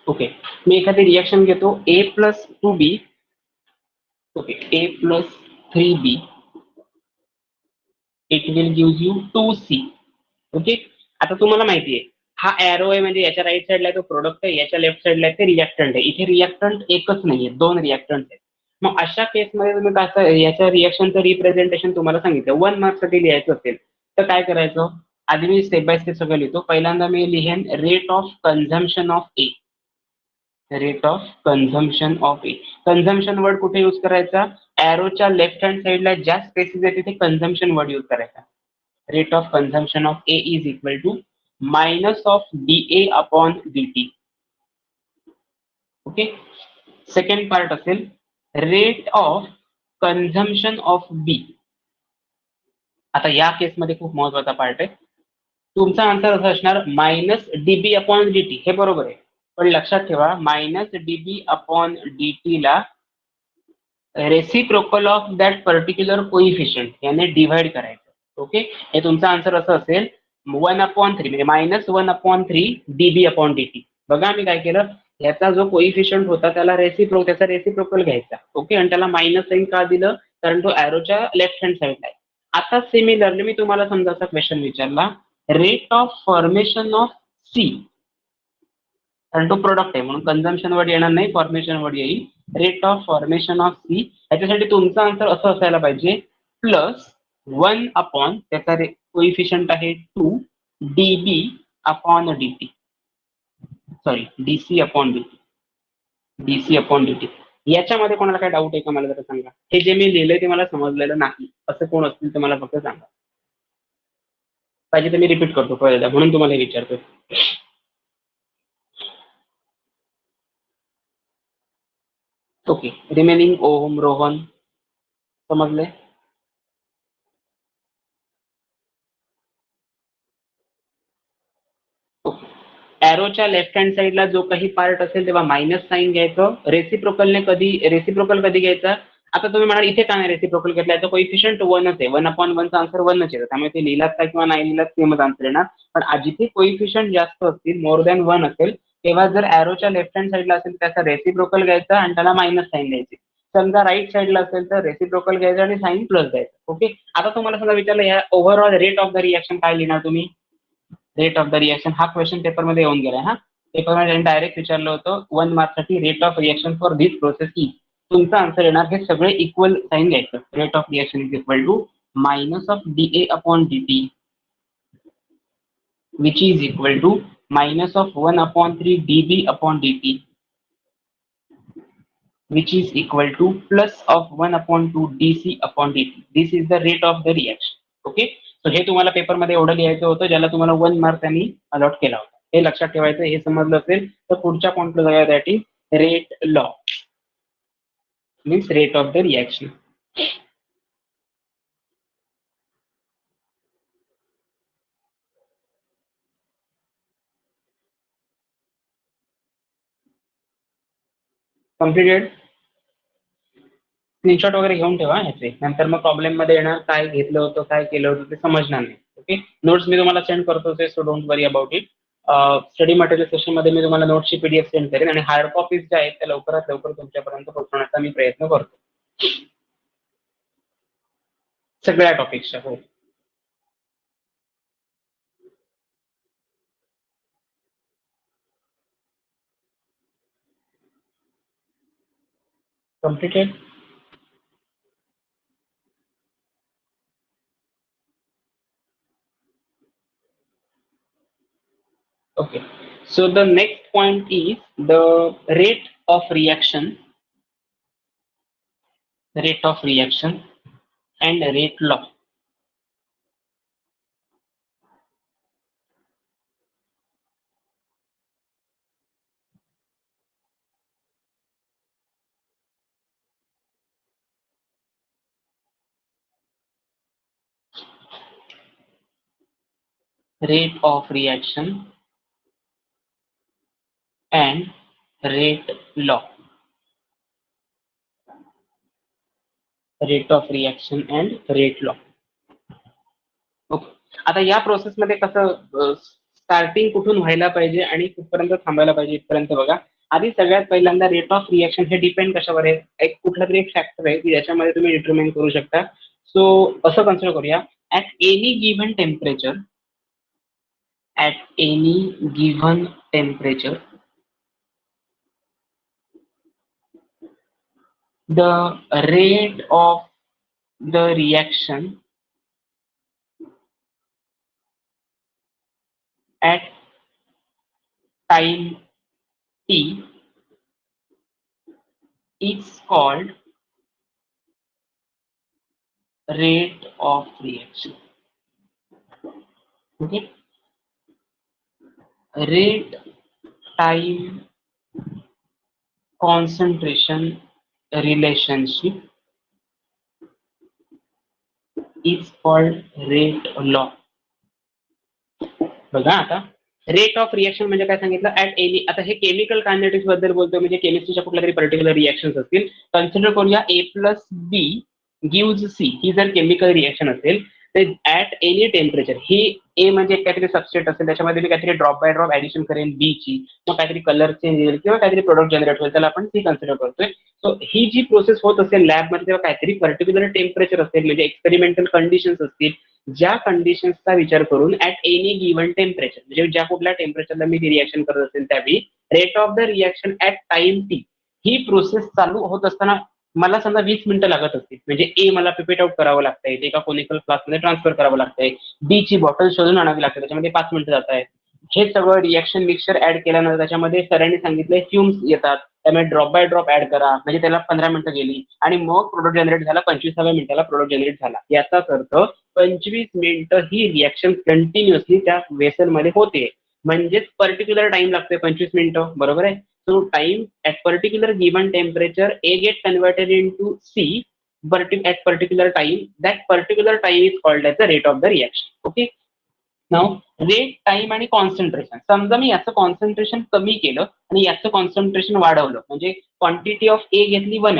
ओके, मी एखादी रिएक्शन घेतो A plus 2B. Okay, A plus 3B, it will give you 2C. Okay, आता तुम्हाला माहिती आहे हा एरो आहे म्हणजे याच्या राईट साईडला तो प्रोडक्ट आहे, याच्या लेफ्ट साईडला ते रिएक्टंट आहे. इथे रिएक्टंट एकच नाहीये, दोन रिएक्टंट आहेत. मग अशा केसमध्ये तुम्ही कसं याच्या रिएक्शनचं रिप्रेझेंटेशन तुम्हाला सांगितलं 1 मार्क्ससाठी लिहायचं असेल तर काय करायचं. आधी मी स्टेप बाय स्टेप सगळं लिहितो. पहिल्यांदा मी लिहेन rate of consumption of A. Rate of consumption of A. Consumption word कुठे यूज करायचा. एरोच्या लेफ्ट हँड साईडला ज्या स्पेसिस आहे तिथे कन्झम्पशन वर्ड यूज करायचा. Rate of consumption of A is equal to minus of DA upon dt. Okay, second part असेल rate of consumption of B. आता या केसमध्ये खूप महत्वाचा पार्ट आहे. तुमचा आन्सर असं असणार मायनस डीबी अपॉन dt. हे बरोबर आहे, पण लक्षात ठेवा मायनस डीबी अपॉन dt ला reciprocal of that particular coefficient याने डिव्हाइड करायचं. ओके, हे तुमचा आन्सर असं असेल 1/3 म्हणजे मायनस 1/3 डीबी अपॉन dt. बघा आम्ही काय केलं, याचा जो कोइफिशियंट होता त्याला त्याचा रेसिप्रोकल घ्यायचा. ओके, आणि त्याला मायनस साईन का दिलं, कारण तो एरोच्या लेफ्ट हँड साईडला आहे. आता सिमिलरली मी तुम्हाला समजा असा क्वेश्चन विचारला rate of formation of C, कारण तो प्रोडक्ट आहे म्हणून कन्झम्पशन वर्ड येणार नाही, फॉर्मेशन वर्ड येईल. Rate of formation of C, याच्यासाठी तुमचा आन्सर असं असायला पाहिजे प्लस 1 अपॉन त्याचा कोइफिशियंट आहे 2 dB upon dt. Sorry, DC upon dt. DC upon dt. याच्यामध्ये कोणाला काय डाऊट आहे का मला जरा सांगा. हे जे मी लिहिलंय ते मला समजलेलं नाही असं कोण असतील तर मला फक्त सांगा. पाहिजे तर मी रिपीट करतो पहिल्यांदा, म्हणून तुम्हाला हे विचारतोय. ओके, रिमेनिंग ओम रोहन समजले. एरोच्या लेफ्ट हँड साईडला जो काही पार्ट असेल तेव्हा मायनस साईन घ्यायचं. रेसिप्रोकल कधी घ्यायचा. आता तुम्ही म्हणाल इथे का नाही रेसिप्रोकल घेतला, याचा कोइफिशियंट 1च आहे. 1/1चा आन्सर 1च येतं, त्यामुळे ते लिहिलात का किंवा नाही लिहिलात सेमच आन्सर येणार. पण जिथे कोइफिशियंट जास्त असतील, मोर दॅन 1 असेल, तेव्हा जर एरोच्या लेफ्ट हँड साईडला असेल त्याचा रेसिप्रोकल घ्यायचा आणि त्याला मायनस साईन द्यायचे. समजा राईट साईडला असेल तर रेसिप्रोकल घ्यायचं आणि साईन प्लस द्यायचं. ओके, आता तुम्हाला समजा विचारलं या overall rate of the reaction काय लिहिणार तुम्ही. रेट ऑफ द रिएक्शन हा क्वेश्चन पेपरमध्ये येऊन गेला. हा पेपरमध्ये डायरेक्ट विचारलं होतं 1 मार्क्ससाठी rate of reaction for this process ई. तुमचा आन्सर येणार हे सगळे इक्वल साईन घ्यायचं. Rate of reaction is equal to minus of DA upon dt which is equal to minus of 1/3 dB upon dt which is equal to plus of 1/2 dc upon dt. This is the rate of the reaction. Okay, so हे तुम्हाला पेपरमध्ये एवढं लिहायचं होतं ज्याला तुम्हाला 1 mark त्यांनी allot केला होता. हे लक्षात ठेवायचं. हे समजलं असेल तर पुढच्या पॉइंटला जाऊया. That is rate law means rate of the reaction. Completed. Screenshot वगैरे घेऊन ठेवा ह्याचे, नंतर मग प्रॉब्लेम मध्ये येणार काय घेतलं होतं काय केलं होतं ते समजणार नाही. ओके, नोट्स मी तुम्हाला सेंड करतो ते, so don't worry about it. Study material session मध्ये मी तुम्हाला नोट्सची पीडीएफ सेंड करेन आणि हार्ड कॉपीज ज्या आहेत त्या लवकरात लवकर तुमच्यापर्यंत पोहोचवण्याचा मी प्रयत्न करतो सगळ्या टॉपिक्सच्या. हो, completed. Okay, so the next point is the rate of reaction, rate of reaction and rate law. rate of reaction and rate law. Rate of reaction and rate law. Okay. आता या प्रोसेसमध्ये कसं स्टार्टिंग कुठून व्हायला पाहिजे आणि कुठपर्यंत थांबायला पाहिजे इथपर्यंत बघा. आधी सगळ्यात पहिल्यांदा रेट ऑफ रिएक्शन हे डिपेंड कशावर आहे, एक कुठला तरी एक फॅक्टर आहे की ज्याच्यामध्ये तुम्ही डिटरमाइन करू शकता. सो असं कन्सिडर करूया, at any given temperature, at any given temperature the rate of the reaction at time t is called rate of reaction. Okay, rate time concentration relationship is called rate law. बघा आता rate of reaction म्हणजे काय सांगितलं, at any. आता हे chemical kinetics बद्दल बोलतोय, म्हणजे केमिस्ट्रीच्या कुठल्या तरी पर्टिक्युलर रिएक्शन्स असतील. कन्सिडर करूया ए प्लस बी गिव्ज सी, ही जर केमिकल रिएक्शन असेल तर ऍट एनी टेम्परेचर, ही ए म्हणजे काहीतरी सबस्टेट असेल, त्याच्यामध्ये मी काहीतरी ड्रॉप बाय ड्रॉप ऍडिशन करेन बी ची, मग काहीतरी कलर चेंज होईल किंवा काहीतरी प्रोडक्ट जनरेट होईल, त्याला आपण सी कन्सिडर करतोय. सो ही जी प्रोसेस होत असेल लॅबमध्ये तेव्हा काहीतरी पर्टिक्युलर टेम्परेचर असेल, म्हणजे एक्सपेरिमेंटल कंडिशन्स असतील, ज्या कंडिशन्सचा विचार करून ऍट एनी गिव्हन टेम्परेचर, म्हणजे ज्या कुठल्या टेम्परेचरला मी रिएक्शन करत असेल त्यावेळी rate of the reaction at time T, he process चालू होत असताना मला समजा 20 मिनिटं लागत असतील, म्हणजे ए मला पिपेट आउट करावं लागतंय, एका कोनिकल फ्लास्कमध्ये ट्रान्सफर करावं लागतंय, बी ची बॉटल शोधून आणावी लागते, त्याच्यामध्ये 5 मिनिटं जात आहेत. हे सगळं रिएक्शन मिक्सचर ऍड केल्यानंतर त्याच्यामध्ये सरांनी सांगितलंय फ्युम्स येतात, त्यामुळे ड्रॉप बाय ड्रॉप ऍड करा, म्हणजे त्याला 15 मिनिटं गेली आणि मग प्रोडक्ट जनरेट झाला, 25व्या मिनिटाला प्रोडक्ट जनरेट झाला. याचाच अर्थ 25 मिनिटं ही रिएक्शन कंटिन्युअसली त्या वेसलमध्ये होते, म्हणजेच पर्टिक्युलर टाइम लागतोय 25 मिनिटं, बरोबर आहे. So time at particular given temperature A get converted into C at particular time. That particular time is called as the rate of the reaction. Okay. Now rate time आणि concentration, समजा मी याचं concentration कमी केलं आणि याचं concentration वाढवलं, म्हणजे quantity of ए घेतली 1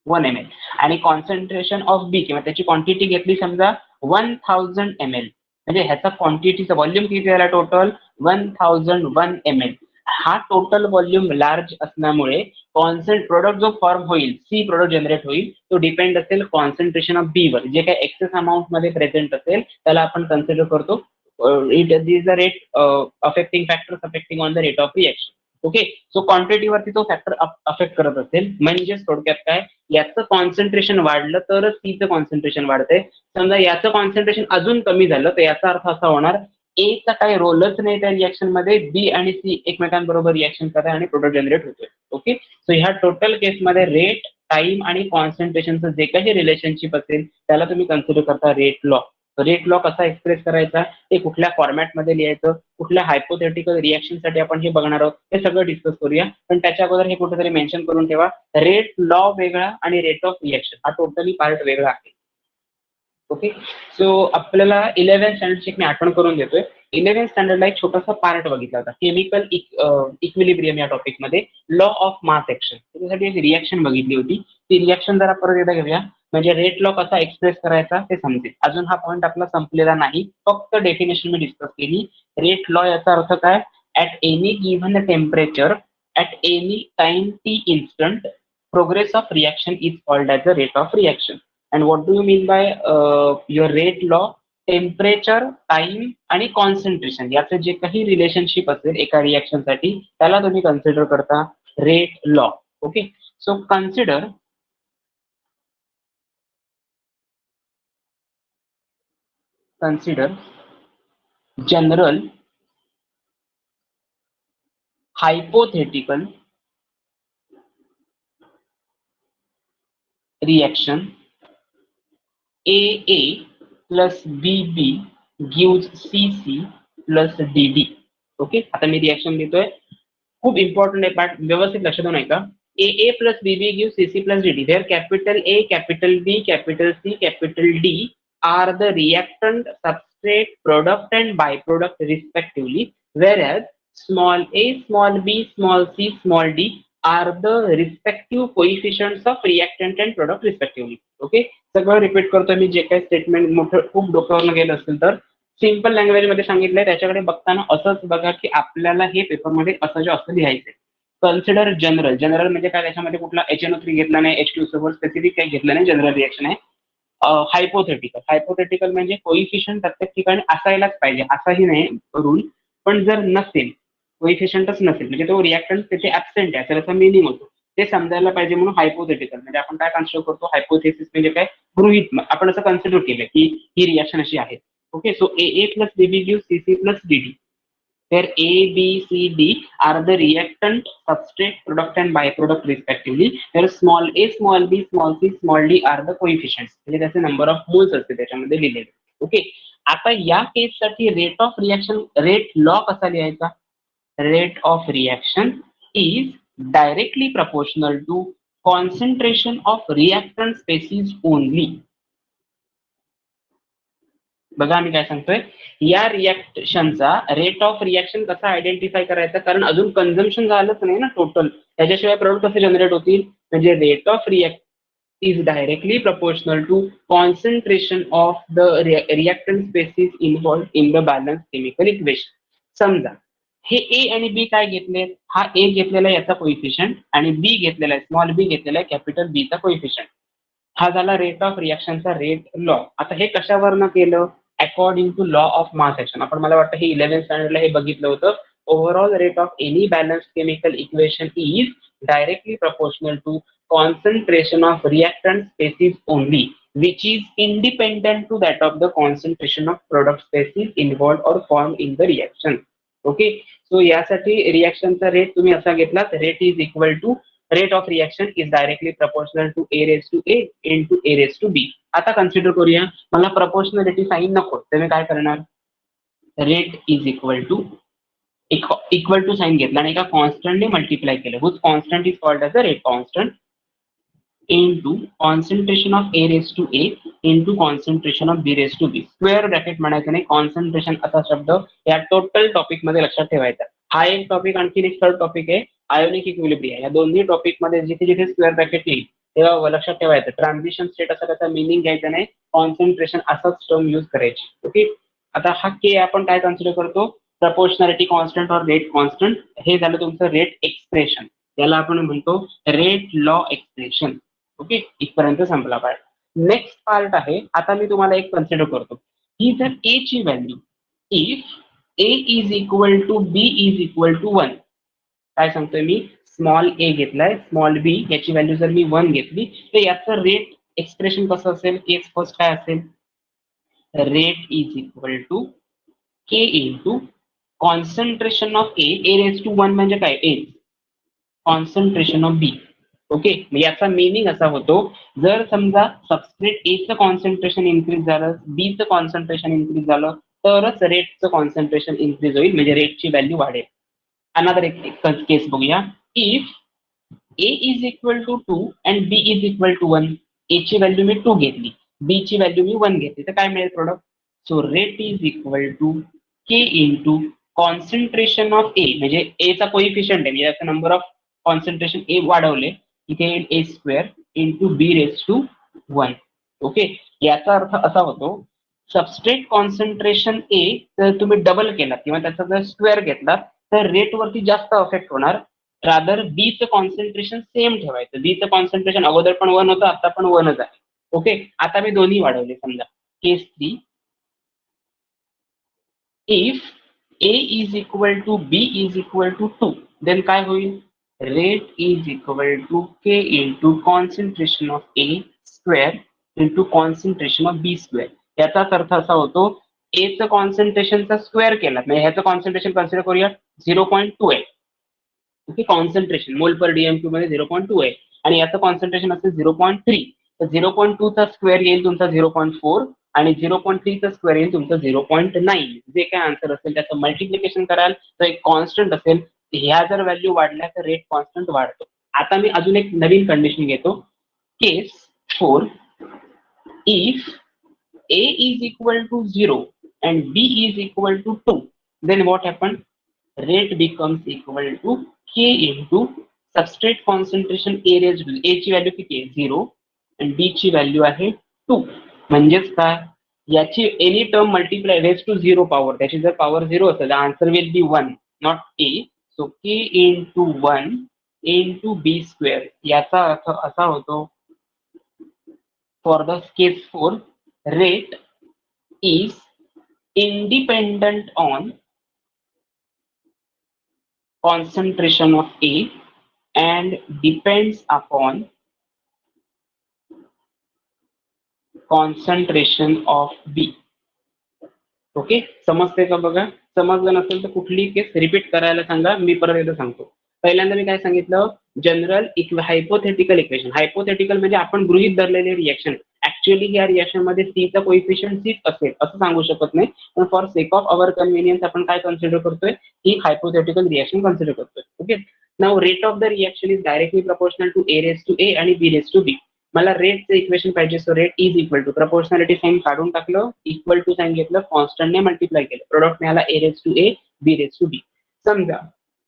ml आणि कॉन्सन्ट्रेशन ऑफ बी किंवा त्याची क्वांटिटी घेतली समजा 1000 ml, म्हणजे ह्याचा क्वांटिटीचा व्हॉल्यूम किती झाला टोटल 1001 ml. हा टोटल व्हॉल्यूम लार्ज असल्यामुळे प्रोडक्ट जो फॉर्म होईल, सी प्रोडक्ट जनरेट होईल, तो डिपेंड असेल कॉन्सन्ट्रेशन ऑफ बी वर. जे काही एक्सेस अमाऊंट मध्ये प्रेझेंट असेल त्याला आपण कन्सिडर करतो it is the rate affecting factors affecting on the rate of reaction. Okay. So क्वांटिटीवरती तो फॅक्टर अफेक्ट करत असेल, म्हणजेच थोडक्यात काय, याचं कॉन्सन्ट्रेशन वाढलं तरच सीचं कॉन्सन्ट्रेशन वाढतंय. समजा याचं कॉन्सन्ट्रेशन अजून कमी झालं तर याचा अर्थ असा होणार ए चा काही रोलच नाही त्या रिएक्शन मध्ये, बी आणि सी एकमेकांबरोबर रिएक्शन करतात आणि प्रोडक्ट जनरेट होतोय. ओके. सो ह्या टोटल केसमध्ये रेट टाइम आणि कॉन्सन्ट्रेशनचं जे काही रिलेशनशिप असेल त्याला तुम्ही कन्सिडर करता रेट लॉ. रेट लॉ कसा एक्सप्रेस करायचा, ते कुठल्या फॉर्मॅटमध्ये लिहायचं, कुठल्या हायपोथेटिकल रिएक्शनसाठी आपण हे बघणार आहोत, हे सगळं डिस्कस करूया. पण त्याच्या अगोदर हे कुठेतरी मेन्शन करून ठेवा, रेट लॉ वेगळा आणि रेट ऑफ रिएक्शन हा टोटली पार्ट वेगळा आहे. ओके. सो आपल्याला 11th स्टँडर्डची मी आठवण करून देतोय. 11th स्टँडर्डला एक छोटासा पार्ट बघितला होता, केमिकल इक्विलिब्रियम या टॉपिकमध्ये लॉ ऑफ मास ऍक्शन, त्याच्यासाठी एक रिएक्शन बघितली होती. ती रिएक्शन जरा परत एकदा घेऊया, म्हणजे रेट लॉ कसा एक्सप्रेस करायचा ते समजेल. अजून हा पॉईंट आपला संपलेला नाही, फक्त डेफिनेशन मी डिस्कस केली. रेट लॉ याचा अर्थ काय, at any given temperature at any time T instant progress of reaction is called as the rate of reaction. And what do you mean by your rate law? Temperature, time आणि concentration याचे जे काही relationship असेल एका reaction साठी त्याला तुम्ही consider करता rate law. Okay. So consider general hypothetical reaction AA plus BB gives CC plus DD. Okay. आता मी रिएक्शन देतोय, खूप इम्पॉर्टंट आहे पार्ट, व्यवस्थित लक्ष देऊ नये का. AA plus BB gives CC plus DD. Where capital A, capital B, capital C, capital D are the reactant substrate, product and byproduct respectively, whereas small a, small b, small c, small d are the respective coefficients of reactant and product respectively. Okay, सगळं repeat करतो मी. जे काही statement मोठं खूप डोक्यावरून गेलं असेल तर सिंपल लँग्वेज मध्ये सांगितलंय, त्याच्याकडे बघताना असंच बघा की आपल्याला हे पेपरमध्ये असं जे असं लिहायचंय. Consider general. जनरल म्हणजे काय, त्याच्यामध्ये कुठला HNO3 घेतला नाही, H2 सोबत स्पेसिफिक काही घेतलं नाही, जनरल रिएक्शन आहे. हायपोथेटिकल. हायपोथेटिकल म्हणजे कोइफिशियंट प्रत्येक ठिकाणी असायलाच पाहिजे असाही नाही रूल, पण जर नसेल, कोइफिशियंटच नसेल म्हणजे तो रिएक्टन्स तिथे ऍबसेंट आहे, त्याचा मिनिंग होतो, ते समजायला पाहिजे म्हणून हायपोथेटिकल. म्हणजे आपण काय कन्सिडर करतो, हायपोथेसिस म्हणजे काय, गृहीत आपण असं कन्सिडर केलं की ही रिएक्शन अशी आहे. Okay, so AA plus BB gives CC plus DD, where A, B, C, D are the reactant, substrate, product and byproduct respectively, where small a, small b, small c, small d are the coefficients. म्हणजे त्याचे number of moles असते त्याच्यामध्ये लिहिलेले. Okay, आता या केससाठी rate of reaction, rate law कसा लिहायचा? Rate of reaction is directly proportional to concentration of reactant species only. बघा मी काय सांगतोय, या रिएक्शनचा रेट ऑफ रिएक्शन कसा आयडेंटिफाय करायचा, कारण अजून कन्झम्पशन झालंच नाही ना टोटल, त्याच्याशिवाय प्रोडक्ट कसे जनरेट होतील. म्हणजे rate of react is directly proportional to concentration of the reactant species involve in the balance chemical equation. समजा हे ए आणि बी काय घेतले, हा ए घेतलेला आहे याचा कोइफिशियंट आणि बी घेतलेला आहे, स्मॉल बी घेतलेला आहे कॅपिटल बीचा कोइफिशियंट. हा झाला रेट ऑफ रिएक्शनचा रेट लॉ. आता हे कशावरनं केलं, according to law of mass action. आपण मला वाटतं हे 11th स्टँडर्डला हे बघितलं होतं. Overall rate of any balance chemical equation is directly proportional to concentration of reactant species only, which is independent to that of the concentration of product species involved or formed in the reaction. Okay, so यासाठी रिएक्शनचा rate तुम्ही असा घेतला, rate is equal to rate of reaction is directly proportional to A raised to A into A raised to B. आता consider करूया, मला proportionality sign नको, तर मी काय करणार, rate is equal to sign घेतला आणि एका कॉन्स्टंटने मल्टिप्लाय केलं, whose constant is called as a rate constant into concentration of A raised to A into concentration of B raised to B. Square bracket म्हणायचं नाही, कॉन्सन्ट्रेशन असा शब्द या टोटल टॉपिक मध्ये लक्षात ठेवायचा. हा एक टॉपिक, आणखी एक थर्ड टॉपिक आहे आयोनिक इक्विलिब्रियम. या दोन्ही टॉपिक मध्ये जिथे जिथे स्क्वेअर ब्रॅकेट येईल तेव्हा लक्षात ठेवायचं. ट्रान्झिशन स्टेट असा त्याचा मिनिंग घ्यायचा नाही, कॉन्सन्ट्रेशन असाच टर्म यूज करायची. ओके, आता हा के आपण काय कन्सिडर करतो, प्रपोर्शनॅलिटी कॉन्स्टंट और रेट कॉन्स्टंट. हे झालं तुमचं रेट एक्सप्रेशन, याला आपण म्हणतो रेट लॉ एक्सप्रेशन. ओके, इथपर्यंत संपला पार्ट. नेक्स्ट पार्ट आहे, आता मी तुम्हाला एक कन्सिडर करतो, ही जर ए ची value, if A is equal to B is equal to 1, काय सांगतोय मी, स्मॉल ए घेतलाय, स्मॉल बी याची व्हॅल्यू जर मी 1 घेतली, तर याचं रेट एक्सप्रेशन कसं असेल, केस फर्स्ट काय असेल, rate is equal to K into concentration of A, A raise to 1 म्हणजे काय, A concentration of B. Okay, याचा मिनिंग असा होतो, जर समजा सबस्ट्रेट ए चं कॉन्सन्ट्रेशन इन्क्रीज झालं, बी चं कॉन्सन्ट्रेशन इन्क्रीज झालं, तरच रेटचं कॉन्सन्ट्रेशन इन्क्रीज होईल, म्हणजे रेटची व्हॅल्यू वाढेल. अनदर एक केस बघूया, if A is equal to 2 and B is equal to 1, A ची व्हॅल्यू मी 2 घेतली, बी ची व्हॅल्यू मी 1 घेतली, तर काय मिळेल product. So rate is equal to K into concentration of A, म्हणजे ए चा कोइफिशियंट आहे, म्हणजे याचा नंबर ऑफ कॉन्सन्ट्रेशन ए वाढवले, इथे येईल A square into B raise to 1. Okay, याचा अर्थ असा होतो, सबस्ट्रेट कॉन्सन्ट्रेशन ए जर तुम्ही डबल केला किंवा त्याचा जर स्क्वेअर घेतला तर रेट वरती जास्त अफेक्ट होणार. रादर बी चं कॉन्सन्ट्रेशन सेम ठेवायचं, बी चं कॉन्सन्ट्रेशन अगोदर पण 1 होतं, आता पण 1च आहे. ओके, आता मी दोन्ही वाढवले. समजा case 3, if A is equal to B is equal to 2, then काय होईल, rate is equal to K into concentration of A square into concentration of B square. याचाच अर्थ असा होतो, ए चं कॉन्सन्ट्रेशनचा स्क्वेअर केला, म्हणजे ह्याचं कॉन्सन्ट्रेशन कन्सिडर करूया 0.2 आहे. ओके, कॉन्सन्ट्रेशन मोल पर डीएमक्यू मध्ये 0.2 आहे आणि याचं कॉन्सन्ट्रेशन असेल 0.3, तर 0.2 चा स्क्वेअर येईल तुमचा 0.4 आणि 0.3 चा स्क्वेअर येईल तुमचा 0.9. जे काय आन्सर असेल त्याचं मल्टिप्लिकेशन कराल तर एक कॉन्स्टंट असेल, ह्या जर व्हॅल्यू वाढल्या तर रेट कॉन्स्टंट वाढतो. आता मी अजून एक नवीन कंडिशन घेतो, case 4, if A is equal to 0 and B is equal to 2, then what happen? Rate becomes equal to K into substrate concentration A raised to A ची व्हॅल्यू किती आहे 0 आणि B ची व्हॅल्यू आहे 2. म्हणजेच काय, याची any term multiply raise to 0 power, त्याची जर पॉवर 0 असेल तर answer will be 1 not A. So K into 1 into B square. याचा अर्थ असा होतो, for the case 4 rate is independent on concentration of A and depends upon concentration of B. Okay, समजते का बघा? समजलं नसेल तर कुठली केस रिपीट करायला सांगा, मी परत एकदा सांगतो. पहिल्यांदा मी काय सांगितलं, जनरल हायपोथेटिकल इक्वेशन. हायपोथेटिकल म्हणजे आपण गृहीत धरलेले रिएक्शन. ऍक्च्युअली या रिएक्शन मध्ये सीचा कोइफिशियंट सीच असेल असं सांगू शकत नाही, पण for sake of our convenience आपण काय कन्सिडर करतोय, ही हायपोथेटिकल रिएक्शन कन्सिडर करतोय. Okay, now rate of the reaction is directly proportional to A raise to A आणि B रेज टू B. मला रेटचं इक्वेशन पाहिजे, so rate is equal to proportionality sign काढून टाकलं, इक्वल टू साइन घेतलं, कॉन्स्टंटने multiply केलं, प्रोडक्ट मिळाला A raise to A B raise to B. समजा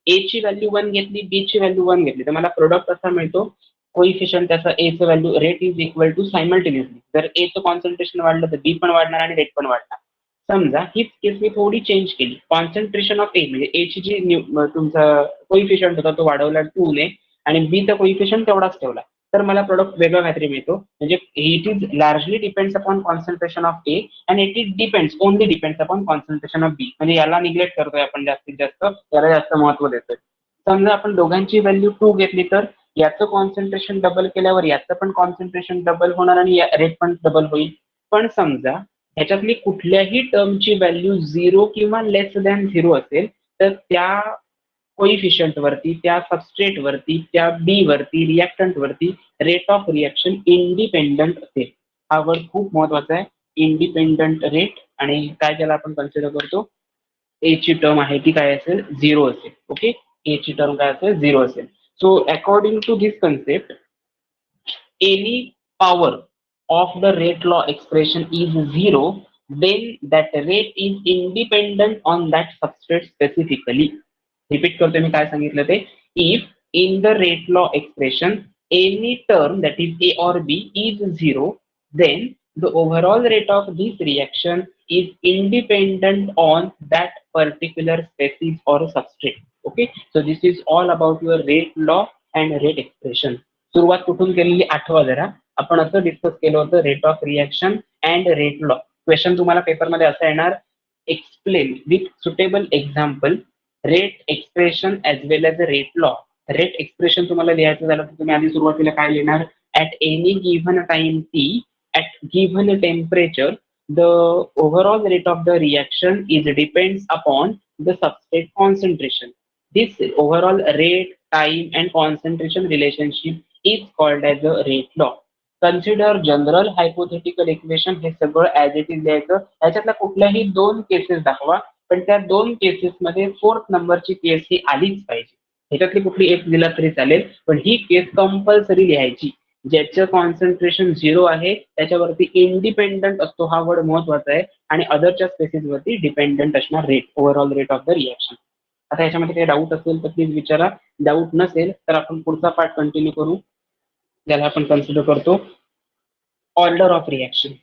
A ची व्हॅल्यू 1 घेतली, B ची व्हॅल्यू 1 घेतली, तर मला प्रोडक्ट असा मिळतो, कोइफिशियंट त्याचा A चं value, rate is equal to simultaneously. जर A चं कॉन्सन्ट्रेशन वाढलं तर B पण वाढणार आणि रेट पण वाढणार. समजा हीच केस मी थोडी चेंज केली, कॉन्सन्ट्रेशन ऑफ A म्हणजे A ची जी तुमचा कोइफिशियंट होता तो वाढवला 2 ने आणि B चा कोइफिशियंट तेवढाच ठेवला, तर मला प्रोडक्ट वेगळा काहीतरी मिळतो. म्हणजे it is largely depends upon concentration of A and it is depends only depends upon concentration of B. म्हणजे याला निग्लेक्ट करतोय आपण जास्तीत जास्त, याला जास्त महत्व देतोय. समजा आपण दोघांची व्हॅल्यू 2 घेतली तर याचं कॉन्सन्ट्रेशन डबल केल्यावर याचं पण कॉन्सन्ट्रेशन डबल होणार आणि रेट पण डबल होईल. पण समजा ह्याच्यातली कुठल्याही टर्मची व्हॅल्यू 0 किंवा लेस दॅन 0 असेल तर त्या कोइफिशियंट वरती, त्या सबस्ट्रेट वरती, त्या बी वरती, रिएक्टंट वरती रेट ऑफ रिएक्शन इंडिपेंडंट असेल. हा वर्ड खूप महत्वाचा आहे, इंडिपेंडंट रेट. आणि काय त्याला आपण कन्सिडर करतो, ए ची टर्म आहे ती काय असेल 0 असेल. ओके, ए ची टर्म काय असेल 0 असेल. So according to this concept, any power of the rate law expression is 0, then that rate is independent on that substrate specifically. Repeat करतो मी काय सांगितलं ते, if in the rate law expression any term that is A or B is 0, then the overall rate of this reaction is independent on that particular species or substrate. Okay, so this is all about your rate law and rate expression. सुरुवात कुठून केलेली आठवा जरा. आपण असं discuss केलं होतं rate of reaction and rate law. Question तुम्हाला पेपरमध्ये असं येणार, explain with suitable example rate expression as well as rate law. Rate expression तुम्हाला लिहायचं झालं तर तुम्ही आधी सुरुवातीला काय लिहिणार, at any given time T at given temperature the overall rate of the reaction is depends upon the substrate concentration. This overall rate, time and concentration relationship is called as a rate law. Consider general hypothetical equation. हे सगळं as it is लिहायचं. याच्यातल्या कुठल्याही 2 cases दाखवा, पण त्या 2 केसेसमध्ये 4th नंबरची केस ही आलीच पाहिजे. ह्याच्यातली कुठली एक दिला तरी चालेल, पण ही केस कंपल्सरी लिहायची. ज्याचं कॉन्सन्ट्रेशन 0 आहे त्याच्यावरती इंडिपेंडंट असतो, हा वर्ड महत्वाचा आहे, आणि अदरच्या स्पेसिस वरती डिपेंडंट असणार rate, overall rate of the reaction. आता याच्यामध्ये काही डाऊट असेल तर प्लीज विचारा. डाऊट नसेल तर आपण पुढचा पार्ट कंटिन्यू करू, ज्याला आपण कन्सिडर करतो order of reaction.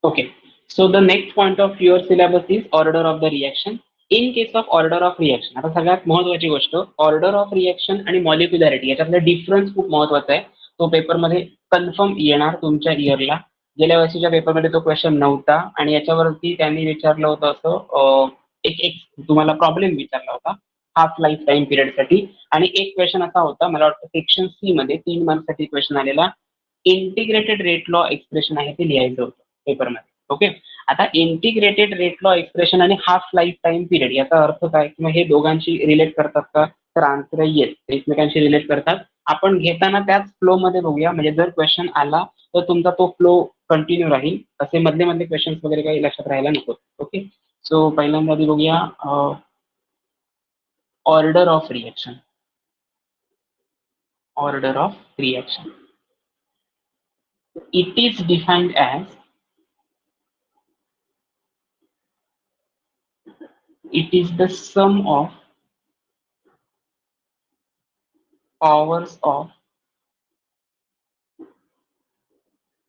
Okay, so the next point of your syllabus is order of the reaction. In case of order of reaction, आता सगळ्यात महत्वाची गोष्ट ऑर्डर ऑफ रिएक्शन आणि मॉलिक्युलॅरिटी याच्यातला डिफरन्स खूप महत्वाचा आहे. तो पेपरमध्ये कन्फर्म येणार तुमच्या इयरला. गेल्या वर्षीच्या पेपरमध्ये तो क्वेश्चन नव्हता आणि याच्यावरती त्यांनी विचारलं होतं असं एक तुम्हाला प्रॉब्लेम विचारला होता हाफ लाईफ टाइम पिरियडसाठी. आणि एक क्वेश्चन असा होता, मला वाटतं सेक्शन सी मध्ये 3 मार्क्ससाठी क्वेश्चन आलेला, इंटिग्रेटेड रेट लॉ एक्सप्रेशन आहे ते लिहायचं होतं पेपरमध्ये. ओके, आता इंटिग्रेटेड रेट लॉ एक्सप्रेशन आणि हाफ लाईफ टाइम पिरियड याचा अर्थ काय, किंवा हे दोघांशी रिलेट करतात का, तर आन्सर येस, एकमेकांशी रिलेट करतात. आपण घेताना त्याच फ्लो मध्ये बघूया, म्हणजे जर क्वेश्चन आला तर तुमचा तो फ्लो कंटिन्यू राहील, असे मधले मधले क्वेश्चन्स वगैरे काही लक्षात राहायला नको. ओके, सो पहिल्यांदा आधी बघूया order of reaction. Order of reaction, it is defined as it is the sum of powers of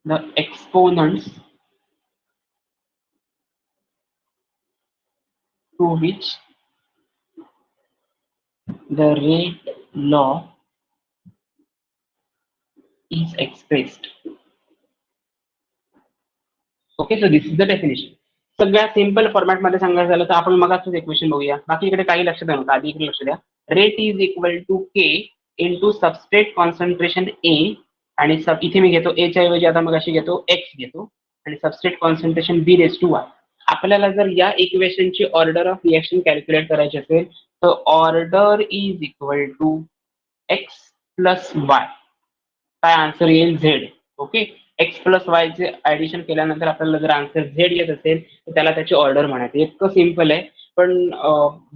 the exponents to which the rate law is expressed. Okay, so this is the definition. सगळ्या simple format मध्ये सांगायचं झालं तर आपण मगाच equation बघूया, बाकी इकडे काही लक्ष द्या नका, आधी इकडे लक्ष द्या. Rate is equal to K into substrate concentration A, आणि इथे मी घेतो ए च्या ऐवजी आता मग अशी घेतो एक्स घेतो, आणि substrate concentration B raise to Y. आपल्याला जर या इक्वेशनची ऑर्डर ऑफ रिएक्शन कॅल्क्युलेट करायची असेल तर order is equal to X plus Y, काय आन्सर येईल Z. Okay, X plus Y चे ऍडिशन केल्यानंतर आपल्याला जर आन्सर झेड येत असेल तर त्याला त्याची ऑर्डर म्हणायची. इतकं सिम्पल आहे. पण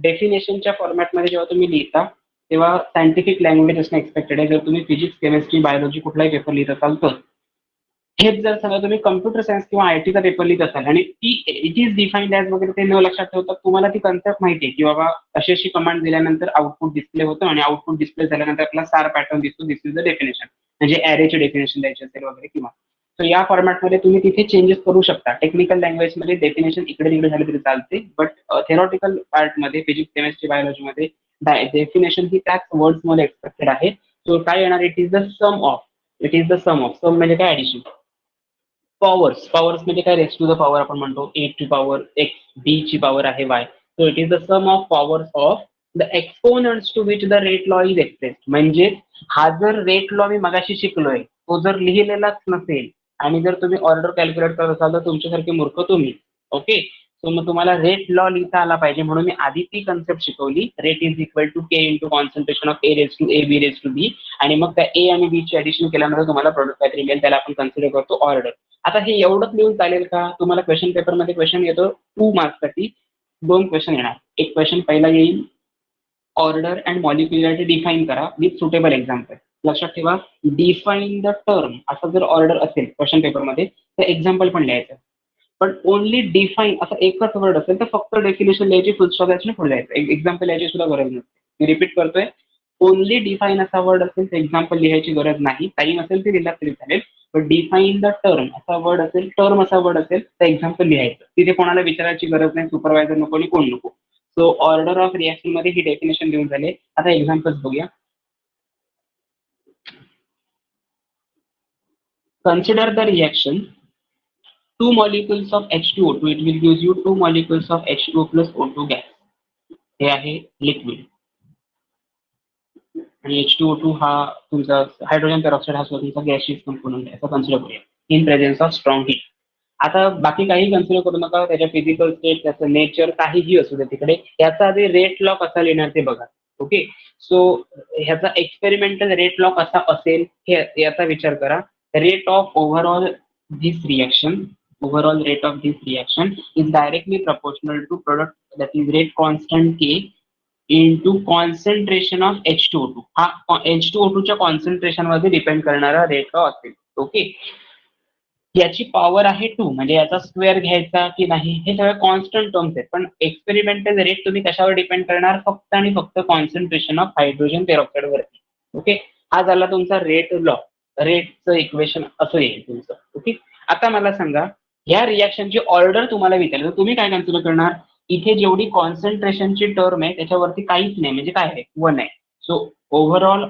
डेफिनेशनच्या फॉर्मॅटमध्ये जेव्हा तुम्ही लिहिता तेव्हा सायंटिफिक लँग्वेज असणं एक्सपेक्टेड आहे. जर तुम्ही फिजिक्स, केमिस्ट्री, बायोलॉजी कुठलाही पेपर लिहित असाल तर. हेच जर समजा तुम्ही कम्प्युटर सायन्स किंवा आयटीचा पेपर लिहित असाल आणि ती इट इज डिफाईन्ड ॲज वगैरे ते न लक्षात ठेवता तुम्हाला ती कन्सेप्ट माहिती आहे की बाबा अशी अशी कमांड दिल्यानंतर आउटपुट डिस्प्ले होतं आणि आउटपुट डिस्प्ले झाल्यानंतर आपला स्टार पॅटर्न दिसतो, दिस इज द डेफिनेशन, म्हणजे ॲरेचे डेफिनेशन द्यायचे असेल वगैरे किंवा. तर या फॉर्मॅटमध्ये तुम्ही तिथे चेंजेस करू शकता. टेक्निकल लँग्वेजमध्ये डेफिनेशन इकडे तिकडे झाले तरी चालते, बट थेरॉटिकल पार्टमध्ये फिजिक्स, केमिस्ट्री, बायोलॉजीमध्ये डेफिनेशन ही त्याच वर्ड्समध्ये एक्सपेक्टेड आहे. सो काय येणार, it is the sum of, it is the sum of, sum म्हणजे काय ऍडिशन. पॉवर्स, पॉवर्स म्हणजे काय, रेस टू द पॉवर आपण म्हणतो, ए ची पॉवर एक्स, बी ची पॉवर आहे Y. So it is the sum of powers of the exponents to which the rate law is expressed. म्हणजे हा जर रेट लॉ मी मगाशी शिकलोय तो जर लिहिलेलाच नसेल आणि जर तुम्ही ऑर्डर कॅल्क्युलेट करत असाल तर तुमच्यासारखे मूर्ख तुम्ही. ओके, सो मग तुम्हाला रेट लॉ लिहिता आला पाहिजे म्हणून मी आधी ती कन्सेप्ट शिकवली. Rate is equal to K into concentration of A raise to A B raise to B, आणि मग त्या ए आणि बी ची ऍडिशन केल्यानंतर तुम्हाला प्रोडक्ट काहीतरी मिळेल, त्याला आपण कन्सिडर करतो ऑर्डर. आता हे एवढंच लिहून चालेल का. तुम्हाला क्वेश्चन पेपरमध्ये क्वेश्चन येतो 2 मार्क्ससाठी, 2 क्वेश्चन येणार. एक क्वेश्चन पहिला येईल ऑर्डर अँड मॉलिक्युलॅरिटी डिफाईन करा विथ सुटेबल एक्झाम्पल. लक्षात ठेवा, डिफाईन द टर्म असं जर ऑर्डर असेल क्वेश्चन पेपरमध्ये तर एक्झाम्पल पण लिहायचं. पण ओनली डिफाईन असा एकच वर्ड असेल तर फक्त डेफिनेशन लिहायची, फुल स्टॉप द्यायची, पुढे जायचं, एक्झाम्पल लिहायची सुद्धा गरज नसते. मी रिपीट करतोय, ओनली डिफाईन असा वर्ड असेल तर एक्झाम्पल लिहायची गरज नाही. टाइम असेल ते लिहिला तरी चालेल, पण डिफाईन द टर्म असा वर्ड असेल, टर्म असा वर्ड असेल तर एक्झाम्पल लिहायचं. तिथे कोणाला विचारायची गरज नाही, सुपरवायझर नको आणि कोण नको. सो ऑर्डर ऑफ रिएक्शन मध्ये ही डेफिनेशन लिहून झाले. आता एक्झाम्पल्स बघूया. Consider the reaction 2 molecules of H2O2, it will gives you 2 molecules of H2O plus O2 gas. हे आहे लिक्विड आणि H2O2 हा तुमचा हायड्रोजन पेरॉक्साइड हा सुद्धा तुमचा गॅसियस कंपोनंट आहे, असं कन्सिडर करूया in presence of strong heat. आता बाकी काही कन्सिडर करू नका, त्याच्या फिजिकल स्टेट, त्याचं नेचर काहीही असू दे तिकडे. याचा आधी रेट लॉ कसा लिहिणार ते बघा. ओके, सो ह्याचा एक्सपेरिमेंटल रेट लॉ कसा असेल हे याचा विचार करा. Rate of overall this reaction, overall rate of this reaction is directly proportional to product, that is rate constant K into concentration of H2O2. हा H2O2 च्या कॉन्सन्ट्रेशन मध्ये डिपेंड करणारा रेट लॉ असेल. ओके, याची पॉवर आहे 2, म्हणजे याचा square घ्यायचा की नाही हे सगळं कॉन्स्टंट टर्म्स आहेत. पण एक्सपेरिमेंटल रेट तुम्ही कशावर डिपेंड करणार, फक्त आणि फक्त कॉन्सन्ट्रेशन ऑफ हायड्रोजन पेरॉक्साइड वरती. ओके, हा झाला तुमचा रेट लॉ. रेटचं इक्वेशन असं येईल तुमचं. ओके, आता मला सांगा या रिएक्शनची ऑर्डर तुम्हाला विचारली तर तुम्ही काय कन्सिडर करणार. इथे जेवढी कॉन्सन्ट्रेशनची टर्म आहे त्याच्यावरती काहीच नाही, म्हणजे काय आहे 1 आहे. So overall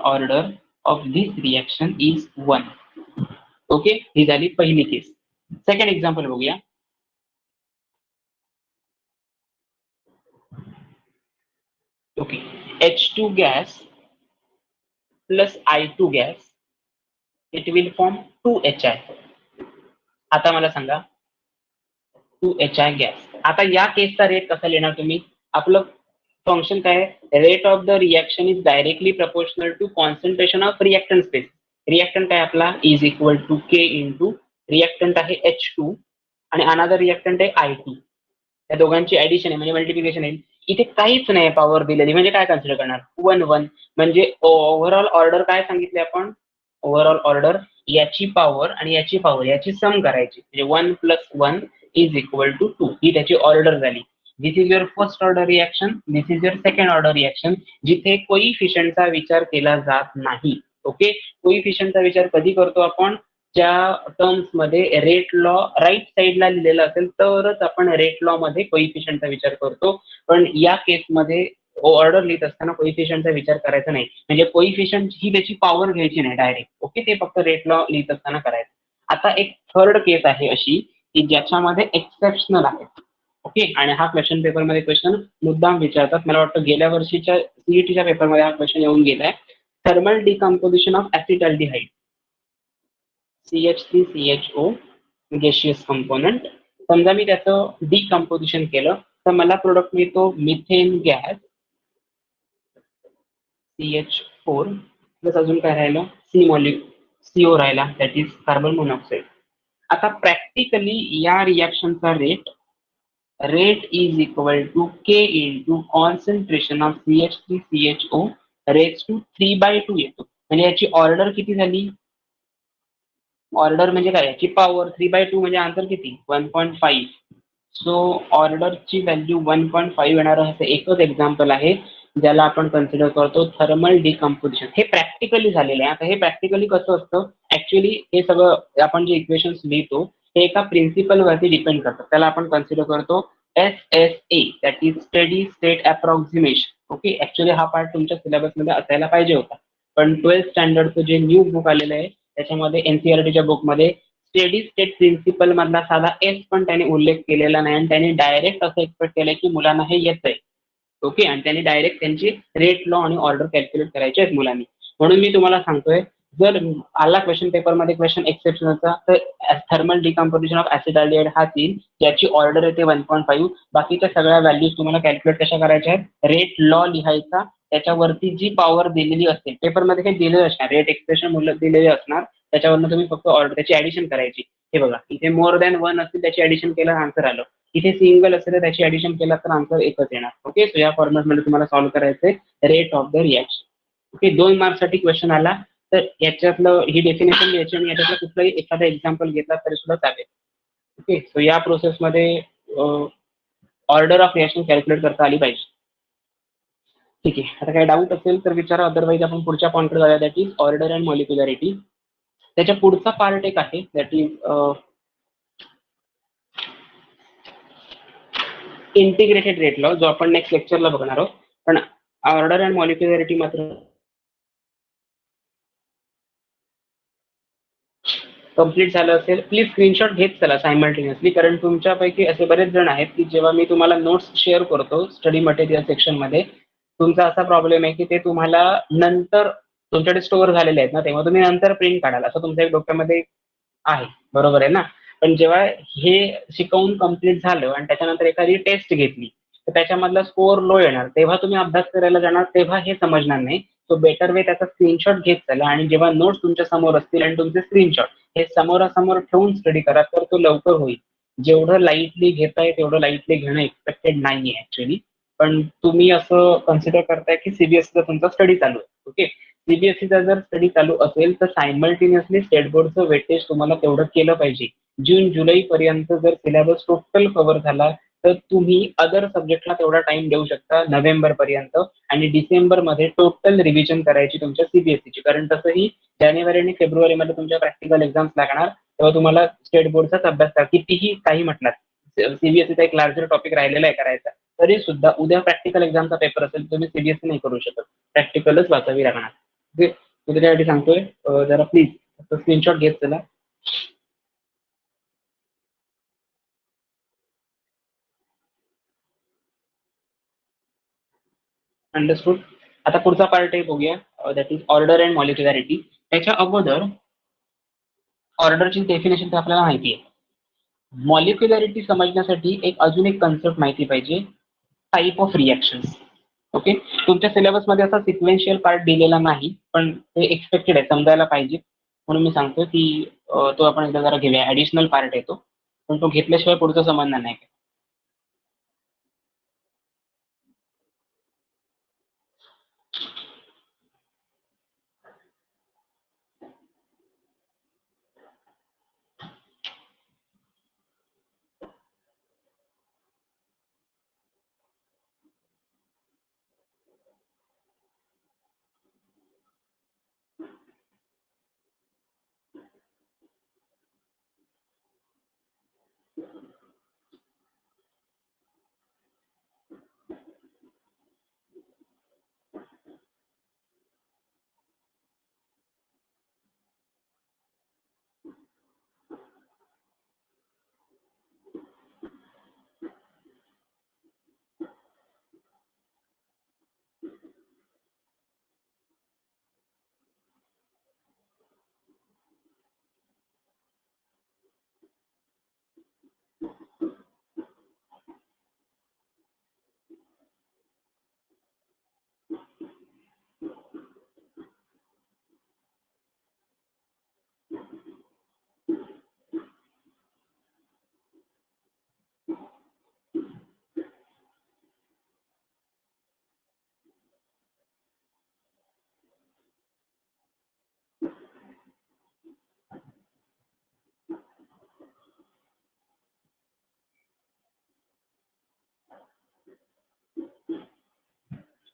order of this reaction is 1. Okay, ही झाली पहिली केस. सेकंड एक्झाम्पल बघूया. Okay, H2 gas plus I2 gas, it will form 2HI. आता मला सांगा 2HI गॅस. आता या केसचा रेट कसा लिहिणार तुम्ही. आपलं फंक्शन काय आहे, rate of the reaction is directly proportional to concentration of reactant space. Reactant आहे आपला is equal to K into reactant आहे H2 आणि अनादर रिएक्टंट आहे I2. त्या दोघांची ऍडिशन आहे म्हणजे मल्टिप्लिकेशन आहे. इथे काहीच नाही पॉवर दिलेली म्हणजे काय कन्सिडर करणार 1 1 म्हणजे ओव्हरऑल ऑर्डर काय सांगितले आपण, ओव्हरऑल ऑर्डर याची पॉवर आणि याची पॉवर याची सम करायची म्हणजे 1 + 1 इज इक्वल टू 2 ही त्याची ऑर्डर झाली. This is your first order reaction, this is your second order reaction जिथे कोइफिशियंटचा विचार केला जात नाही. ओके, कोइफिशियंटचा विचार कधी करतो आपण, ज्या टर्म्स मध्ये रेट लॉ राईट साईडला लिहिलेला असेल तरच आपण रेट लॉ मध्ये कोइफिशियंटचा विचार करतो. पण या केसमध्ये ऑर्डर लिहित असताना कोइफिशियंटचा विचार करायचा नाही म्हणजे कोइफिशियंट ही त्याची पॉवर घ्यायची नाही डायरेक्ट. ओके, ते फक्त रेट लॉ लिहित असताना करायचं. आता एक थर्ड केस आहे अशी की ज्याच्यामध्ये एक्सेप्शनल आहे. ओके, आणि हा क्वेश्चन पेपरमध्ये क्वेश्चन मुद्दाम विचारतात. मला वाटतं गेल्या वर्षीच्या सीईटीच्या पेपरमध्ये हा क्वेश्चन येऊन गेलाय. Thermal decomposition of acetaldehyde CH3CHO gaseous component. समजा मी त्याचं डिकम्पोजिशन केलं तर मला प्रोडक्ट मिळतो मिथेन गॅस CH4 प्लस अजून काय राहिलं CO राहिला दॅट इज कार्बन मोनॉक्साईड. आता प्रॅक्टिकली या रिॲक्शनचा rate is equal to K into concentration of CH3CHO raise to 3/2 येतो. म्हणजे याची ऑर्डर किती झाली, ऑर्डर म्हणजे काय, याची पॉवर 3/2 म्हणजे आन्सर किती 1.5. सो ऑर्डरची व्हॅल्यू 1.5 येणार असं एकच एक्झाम्पल आहे ज्याला आपण कन्सिडर करतो थर्मल डिकम्पोजिशन. हे प्रॅक्टिकली झालेलं आहे. आता हे प्रॅक्टिकली कसं असतं, ऍक्च्युअली हे सगळं आपण जे इक्वेशन्स लिहितो हे एका प्रिन्सिपल वरती डिपेंड करतात. त्याला आपण कन्सिडर करतो SSA that is steady state approximation. Okay, actually हा पार्ट तुमच्या सिलेबसमध्ये असायला पाहिजे होता पण 12th स्टँडर्डचं जे न्यू बुक आलेलं आहे त्याच्यामध्ये NCERTच्या बुकमध्ये स्टेडी स्टेट प्रिन्सिपल मधला साधा एस पण त्याने उल्लेख केलेला नाही आणि त्याने डायरेक्ट असं एक्सपेक्ट केलंय की मुलांना हे येतंय. ओके, आणि त्यांनी डायरेक्ट त्यांची रेट लॉ आणि ऑर्डर कॅल्क्युलेट करायचे आहेत मुलांनी. म्हणून मी तुम्हाला सांगतोय जर आला क्वेश्चन पेपरमध्ये क्वेश्चन एक्सेप्शनलचा तर थर्मल डिकम्पोजिशन ऑफ ऍसिटाल्डिहाइड हा तीन ज्याची ऑर्डर येते 1.5. बाकीच्या सगळ्या व्हॅल्यूज तुम्हाला कॅल्क्युलेट कशा करायच्या आहेत, रेट लॉ लिहायचा त्याच्यावरती जी पॉवर दिलेली असते पेपरमध्ये हे दिलेलं असणार रेट एक्सप्रेशन मूल्य दिलेले असणार त्याच्यावरनं तुम्ही फक्त ऑर्डर त्याची ऍडिशन करायची. हे बघा इथे मोर दॅन 1 असेल त्याची ऍडिशन केलं आन्सर आलं, इथे सिंगल असेल तर त्याची ऍडिशन केलं तर आन्सर एकच येणार. ओके, सो या फॉर्मॅटमध्ये तुम्हाला सॉल्व्ह करायचंय rate of the reaction. Okay, 2 मार्क्ससाठी क्वेश्चन आला तर याच्यातलं ही डेफिनेशन द्यायची आणि याच्यातलं कुठलंही एखादा एक्झाम्पल घेतला तरी सुद्धा चालेल. ओके, सो या प्रोसेसमध्ये ऑर्डर ऑफ रिॲक्शन कॅल्क्युलेट करता आली पाहिजे. ठीक आहे, आता काही डाऊट असेल तर विचारा, अदरवाईज आपण पुढच्या पॉईंटकडे जाऊया दॅट इज ऑर्डर अँड मॉलिक्युलॅरिटी. त्याच्या पुढचा पार्ट एक आहे that is integrated rate law जो आपण नेक्स्ट लेक्चरला बघणार आहोत. पण ऑर्डर अँड मॉलिक्युलॅरिटी मात्र कम्प्लीट झालं असेल प्लीज स्क्रीनशॉट घेत चला सायमल्टेनियसली, कारण तुमच्यापैकी असे बरेच जण आहेत की जेव्हा मी तुम्हाला नोट्स शेअर करतो स्टडी मटेरियल सेक्शनमध्ये तुमचा असा प्रॉब्लेम आहे की ते तुम्हाला नंतर तुमच्याकडे स्टोअर झालेले आहेत ना तेव्हा तुम्ही नंतर प्रिंट काढाल असं तुमच्या डोक्यामध्ये आहे, बरोबर आहे ना. पण जेव्हा हे शिकवून कम्प्लीट झालं आणि त्याच्यानंतर एखादी टेस्ट घेतली तर त्याच्यामधला स्कोअर लो येणार, तेव्हा तुम्ही अभ्यास करायला जाणार तेव्हा हे समजणार नाही. सो बेटर वे त्याचा स्क्रीनशॉट घेत चला आणि जेव्हा नोट्स तुमच्या समोर असतील आणि तुमचे स्क्रीनशॉट हे समोरासमोर ठेवून स्टडी करा तर तो लवकर होईल. जेवढं लाईटली घेताय तेवढं लाईटली घेणं एक्सपेक्टेड नाहीये ऍक्च्युअली, पण तुम्ही असं कन्सिडर करताय की सीबीएसईचा तुमचा स्टडी चालू आहे. ओके, सीबीएसईचा जर स्टडी चालू असेल तर सायमल्टेनियसली स्टेट बोर्डचं वेटेज तुम्हाला तेवढं केलं पाहिजे. जून जुलै पर्यंत जर सिलेबस टोटल कव्हर झाला तर तुम्ही अदर सब्जेक्टला तेवढा टाइम देऊ शकता नोव्हेंबर पर्यंत आणि डिसेंबरमध्ये टोटल रिव्हिजन करायची तुमच्या सीबीएसईची, कारण तसंही जानेवारी आणि फेब्रुवारीमध्ये तुमच्या प्रॅक्टिकल एक्झाम्स लागणार तेव्हा तुम्हाला स्टेट बोर्डचाच अभ्यास करा. कितीही काही म्हटलं सीबीएसईचा एक लार्जर टॉपिक राहिलेला आहे करायचा तरी सुद्धा उद्या प्रॅक्टिकल एक्झामचा पेपर असेल तुम्ही सीबीएसई नाही करू शकत, प्रॅक्टिकलच वाचावी लागणार. ओके, त्याच्यासाठी सांगतोय जरा प्लीज स्क्रीनशॉट घेत चला. अंडरस्टूड. आता पुढचा पार्ट आहे बघूया दॅट इज ऑर्डर अँड मॉलिक्युलॅरिटी. त्याच्या अगोदर ऑर्डरची डेफिनेशन तर आपल्याला माहिती आहे. मॉलिक्युलॅरिटी समजण्यासाठी एक अजून एक कन्सेप्ट माहिती पाहिजे, टाईप ऑफ रिॲक्शन्स. ओके. तुमच्या सिलेबसमध्ये असा सिक्वेन्शियल पार्ट दिलेला नाही, पण ते एक्सपेक्टेड आहे, समजायला पाहिजे म्हणून मी सांगतो की तो आपण एकदा जरा घेऊया. ऍडिशनल पार्ट येतो, पण तो घेतल्याशिवाय पुढचं समजणार नाही.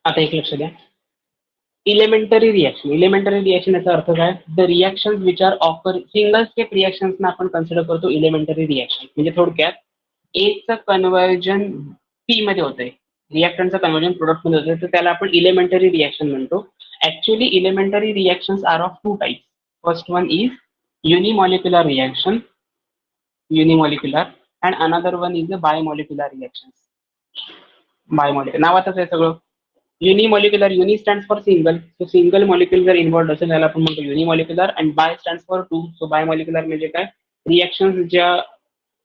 आता एक लक्ष द्या. Elementary reaction. इलेमेंटरी रिएक्शन याचा अर्थ काय? The reaction which are of a single step रिएक्शन्सना आपण कन्सिडर करतो इलेमेंटरी रिएक्शन. म्हणजे थोडक्यात एचं कन्व्हर्जन पी मध्ये होतंय, रिएक्टंटचं कन्व्हर्जन प्रोडक्ट मध्ये होतंय, तर त्याला आपण इलेमेंटरी रिएक्शन म्हणतो. Actually elementary reactions are of two types. First one is unimolecular reaction, unimolecular, and another one is a bimolecular reaction. Bimolecular नावातच आहे सगळं. Unimolecular, uni stands for single, so single molecule जर involved असेल त्याला आपण म्हणतो unimolecular. And bi stands for two, so bimolecular म्हणजे काय? रिएक्शन ज्या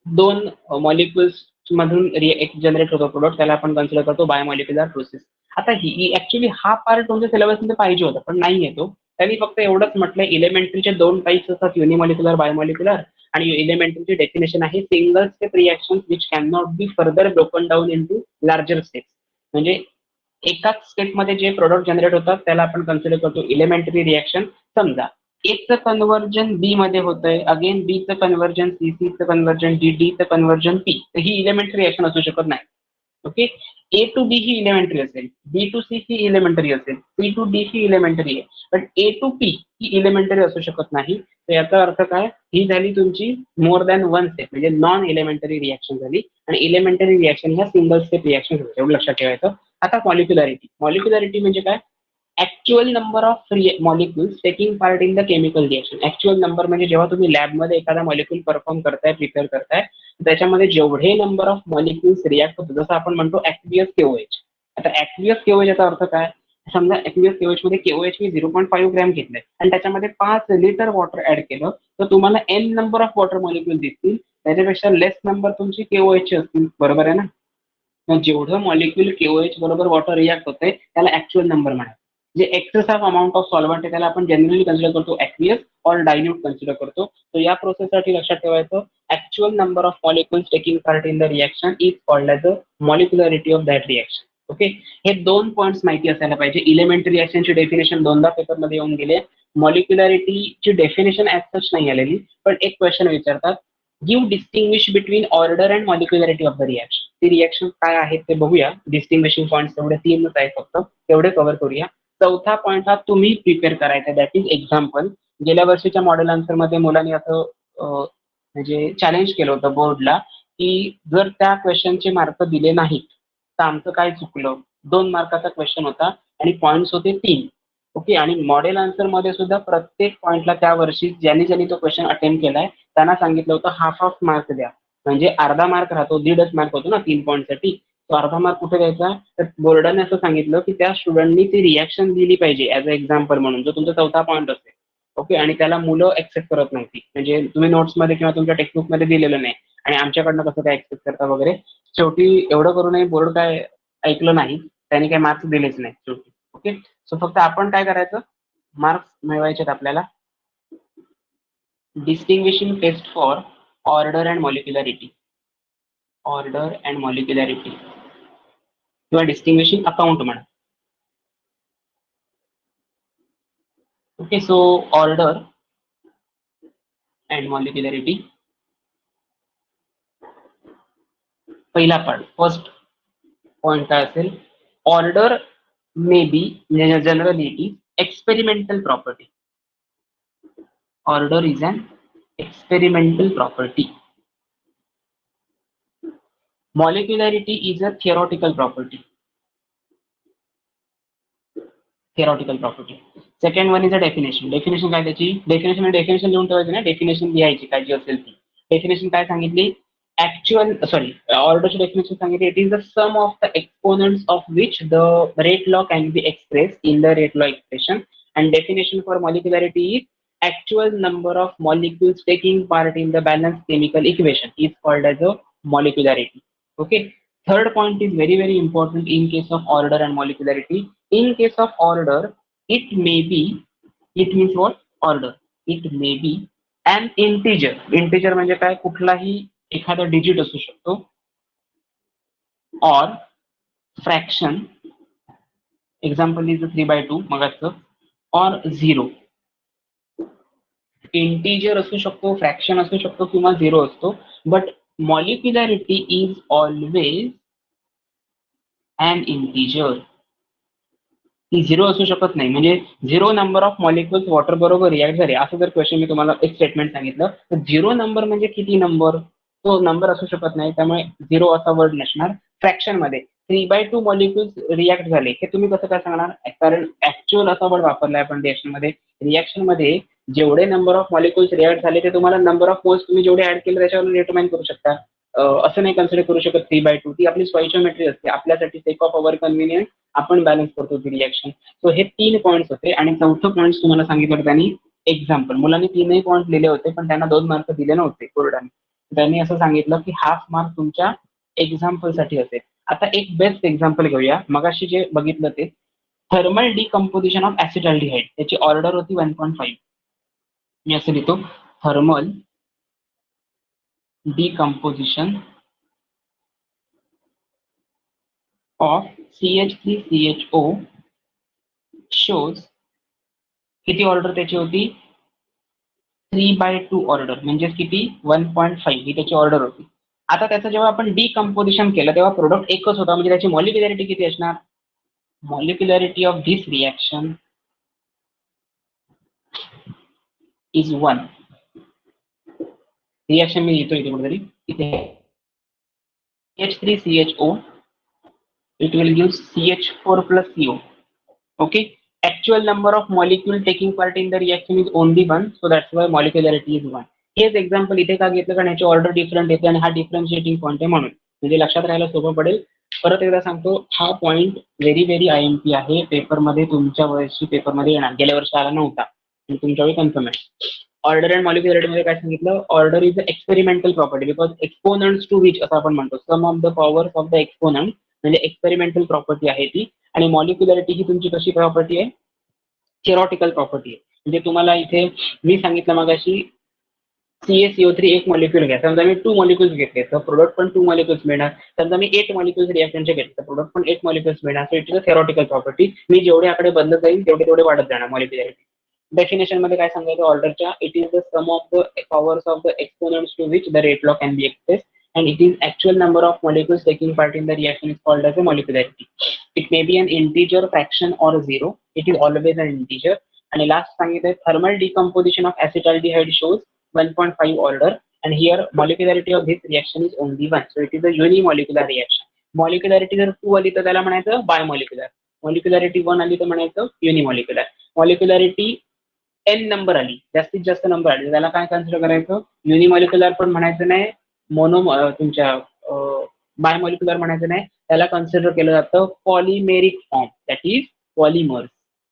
दोन मॉलिक्युल्स मधून एक जनरेट होतो प्रोडक्ट, त्याला आपण कन्सिडर करतो बायमॉलिक्युलर प्रोसेस. आता ही ऍक्च्युली हा पार्ट तुमच्या सिलेबसमध्ये पाहिजे होता, पण नाही येतो. त्यांनी फक्त एवढंच म्हटलंय इलेमेंटरीचे दोन टाईप्स असतात, युनिमॉलिक्युलर, बायमॉलिक्युलर. आणि इलेमेंटरीची डेफिनेशन आहे single step reaction which can not be further broken down into larger steps. म्हणजे एकाच स्टेपमध्ये जे प्रोडक्ट जनरेट होतात त्याला आपण कन्सिडर करतो इलेमेंटरी रिएक्शन. समजा एचं कन्व्हर्जन बी मध्ये होतंय, अगेन बीचं कन्व्हर्जन सी, सीचं कन्व्हर्जन डी, डीचं कन्व्हर्जन पी, तर ही इलेमेंटरी रिएक्शन असू शकत नाही. ओके. ए टू बी ही इलेमेंटरी असेल, बी टू सी ही इलेमेंटरी असेल, सी टू डी ही इलेमेंटरी आहे, पण ए टू पी ही इलेमेंटरी असू शकत नाही. तर याचा अर्थ काय? ही झाली तुमची मोर दॅन वन स्टेप, म्हणजे नॉन इलेमेंटरी रिएक्शन झाली. आणि इलेमेंटरी रिएक्शन ह्या सिंगल स्टेप रिएक्शन होते, एवढं लक्षात ठेवायचं. आता मॉलिक्युलॅरिटी. मॉलिक्युलॅरिटी म्हणजे काय? Actual number of molecules taking part in the chemical reaction. Actual number म्हणजे जेव्हा तुम्ही लॅबमध्ये एखादा मॉलिक्युल परफॉर्म करताय, प्रिपेअर करताय, त्याच्यामध्ये जेवढे नंबर ऑफ मॉलिक्युल्स रिॲक्ट होतो, जसं आपण म्हणतो ऍक्वियस केओएच. आता ऍक्वियस केओएच याचा अर्थ काय? समजा ऍक्वियस केओएच मध्ये केओएच मी 0.5 ग्रॅम घेतलंय आणि त्याच्यामध्ये 5 लिटर वॉटर ऍड केलं, तर तुम्हाला N number of water molecule दिसतील, त्याच्यापेक्षा लेस नंबर तुमची केओएच असतील. बरोबर आहे ना? मग जेवढं मॉलिक्युल केओएच बरोबर वॉटर रिॲक्ट होते त्याला ऍक्च्युअल नंबर म्हणतात. जे excess of amount of solvent आहे त्याला आपण जनरली कन्सिडर करतो ऍक्वियस ऑर डायल्यूट कन्सिडर करतो. तर या प्रोसेससाठी लक्षात ठेवायचं actual number of molecules taking part in the reaction is called as a molecularity of that reaction. Okay. हे दोन पॉईंट्स माहिती असायला पाहिजे. इलेमेंटरी रिएक्शनची डेफिनेशन दोनदा पेपरमध्ये येऊन गेले. मॉलिक्युलरिटीची डेफिनेशन ऍज सच नाही आलेली, पण एक क्वेश्चन विचारतात, give distinguish between order and molecularity of the reaction. ती रिएक्शन काय आहेत ते बघूया. डिस्टिंग्विशिंग पॉईंट्स तेवढे 3च आहेत फक्त, तेवढे कव्हर करूया. चौथा पॉईंट हा तुम्ही प्रिपेअर करायचा, दॅट इज एक्झाम्पल. गेल्या वर्षीच्या मॉडेल आन्सर मध्ये मुलांनी असं म्हणजे चॅलेंज केलं होतं बोर्डला की जर त्या क्वेश्चनचे मार्क दिले नाहीत तर आमचं काय चुकलं. 2 मार्काचा क्वेश्चन होता आणि पॉईंट्स होते 3. ओके. आणि मॉडेल आन्सर मध्ये सुद्धा प्रत्येक पॉईंटला त्या वर्षी ज्यांनी तो क्वेश्चन अटेम्प्ट केलाय त्यांना सांगितलं होतं हाफ ऑफ मार्क द्या. म्हणजे अर्धा मार्क राहतो, 1.5 मार्क होतो ना 3 पॉईंटसाठी. तो अर्धा मार्क कुठे द्यायचा? तर बोर्डाने असं सांगितलं की त्या स्टुडंटनी ती रिॲक्शन दिली पाहिजे ऍज अ एक्झाम्पल म्हणून, जो तुमचा चौथा पॉईंट असेल. ओके. आणि त्याला मुलं एक्सेप्ट करत नव्हती, म्हणजे तुम्ही नोट्समध्ये किंवा तुमच्या टेक्स्टबुकमध्ये दिलेलं नाही आणि आमच्याकडनं कसं काय एक्सेप्ट करता वगैरे. शेवटी एवढं करूनही बोर्ड काय ऐकलं नाही त्याने काही मार्क्स दिलेच नाही शेवटी. ओके, सो फक्त आपण काय करायचं, मार्क्स मिळवायचे आपल्याला. Distinguishing test for order and molecularity, order and molecularity किंवा डिस्टिंग्विशिंग अकाउंट म्हणा. Okay, so order and molecularity, पहिला पार्ट, फर्स्ट पॉइंट काय असेल, order may be generally it is experimental property. Order is an experimental property. Molecularity is a theoretical property. Theoretical property. Second one is a definition. Definition काय त्याची, definition लिहून ठेवायची ना, definition लिहायची काय जी असेल ती. Definition काय सांगितली, orderची definition सांगितली, it is the sum of the exponents of which the rate law can be expressed in the rate law expression. And definition for molecularity is actual number of molecules taking part in the balanced chemical equation is called as a molecularity. Okay, third point is very very important in case of order and molecularity. In case of order, it may be, it means what, order, it may be an integer. Integer म्हणजे काय, कुठलाही एखादा digit असू शकतो, or fraction, example is 3/2 मगाचं, or 0. Integer असू शकतो, fraction असू शकतो किंवा 0 असतो, but molecularity is always an integer. ती 0 असू शकत नाही. म्हणजे 0 नंबर ऑफ मॉलिक्युल्स वॉटर बरोबर रिॲक्ट झाले असं जर क्वेश्चन मी तुम्हाला एक स्टेटमेंट सांगितलं तर 0 नंबर म्हणजे किती नंबर, तो नंबर असू शकत नाही. त्यामुळे 0 असा वर्ड नसणार. फ्रॅक्शन मध्ये 3/2 मॉलिक्युल्स रिॲक्ट झाले हे तुम्ही कसं काय सांगणार, कारण ऍक्च्युअल असा वर्ड वापरलाय आपण रिॲक्शन मध्ये. रिॲक्शन मध्ये जेवढे नंबर ऑफ मॉलिक्युल्स रिॲक्ट झाले ते तुम्हाला नंबर ऑफ मोल्स तुम्ही जेवढे ऍड केले त्याच्यावर डिटरमाइन करू शकता. असं नाही कन्सिडर करू शकत 3/2. ती आपली स्टॉइचियोमेट्री असते, आपल्यासाठी सेक ऑफ अवर कन्व्हिनियन्स आपण बॅलन्स करतो ती रिॲक्शन. सो हे 3 पॉईंट्स होते. आणि चौथं पॉईंट तुम्हाला सांगितलं त्यांनी एक्झाम्पल. मुलांनी 3ही पॉईंट लिहिले होते पण त्यांना 2 मार्क दिले नव्हते कोर्टाने. त्यांनी असं सांगितलं की हाफ मार्क तुमच्या एक्झाम्पल साठी असेल. आता एक बेस्ट एक्झाम्पल घेऊया. मगाशी जे बघितलं ते थर्मल डिकम्पोजिशन ऑफ ऍसिटाल्डिहाइड, त्याची ऑर्डर होती 1.5. मी असं लिहितो, thermal decomposition of CH3CHO shows, किती ऑर्डर त्याची होती, 3/2 ऑर्डर, म्हणजे किती 1.5 ही त्याची ऑर्डर होती. आता त्याचं जेव्हा आपण डिकम्पोजिशन केलं तेव्हा प्रोडक्ट एकच होता, म्हणजे त्याची मॉलिक्युलॅरिटी किती असणार, molecularity of this reaction is 1. Reaction मी लिहितो इथे कुठेतरी, इथे CH3CHO, it will give CH4 plus CO. Okay, actual number of molecule taking part in the reaction is only 1, so that's why molecularity is 1. हेच example इथे का घेतलं, कारण याची ऑर्डर डिफरंट येते आणि हा डिफरन्शिएटिंग पॉईंट आहे म्हणून, म्हणजे लक्षात राहायला सोपं पडेल. परत एकदा सांगतो, हा पॉईंट व्हेरी व्हेरी IMP आहे. पेपरमध्ये तुमच्या वर्षी पेपरमध्ये येणार, गेल्या वर्षी आला नव्हता आणि तुमच्या वेळी कन्फर्म आहे. ऑर्डर अँड मॉलिक्युलॅरिटी मध्ये काय सांगितलं, order is a experimental property because exponents to which असं आपण म्हणतो, sum of the powers of the exponent, म्हणजे एक्सपेरिमेंटल प्रॉपर्टी आहे ती. आणि मॉलिक्युलॅरिटी ही तुमची कशी प्रॉपर्टी आहे, थिअरॉटिकल प्रॉपर्टी आहे. म्हणजे तुम्हाला इथे मी सांगितलं मगाशी CaCO3 एक मॉलिक्युल घ्या, समजा मी 2 मॉलिक्युल्स घेतले तर प्रोडक्ट पण 2 मॉलिक्युल्स मिळणार. समजा मी 8 मॉलिक्युल्स रिॲक्शनचे घेतले तर प्रोडक्ट पण 8 मॉलिक्युल्स मिळणार. So it is a theoretical property. मी जेवढे आकडे बदलत जाईल तेवढे तेवढे वाढत जाणार मॉलिक्युलॅरिटी. डेफिनेशन मध्ये काय सांगायचं ऑर्डरच्या, it is the sum of the powers of the exponents to which the rate law can be express and it is actual number of molecules taking part in the reaction is called as a molecularity. It may be an integer, fraction or 0. It is always an integer. And last सांगितलं thermal decomposition of acetaldehyde shows 1.5 order, and here molecularity of this reaction is only 1, so it is a unimolecular reaction. Molecularity जर 2 आली तर त्याला म्हणायचं बायमॉलिक्युलर, molecularity 1 आली तर म्हणायचं युनिमॉलिक्युलर. molecularity n number आली, जास्तीत जास्त नंबर आली, त्याला काय कन्सिडर करायचं, युनिमॉलिक्युलर पण म्हणायचं नाही, तुमच्या बायमॉलिक्युलर म्हणायचं नाही, त्याला कन्सिडर केलं जातं polymeric form, that is polymers.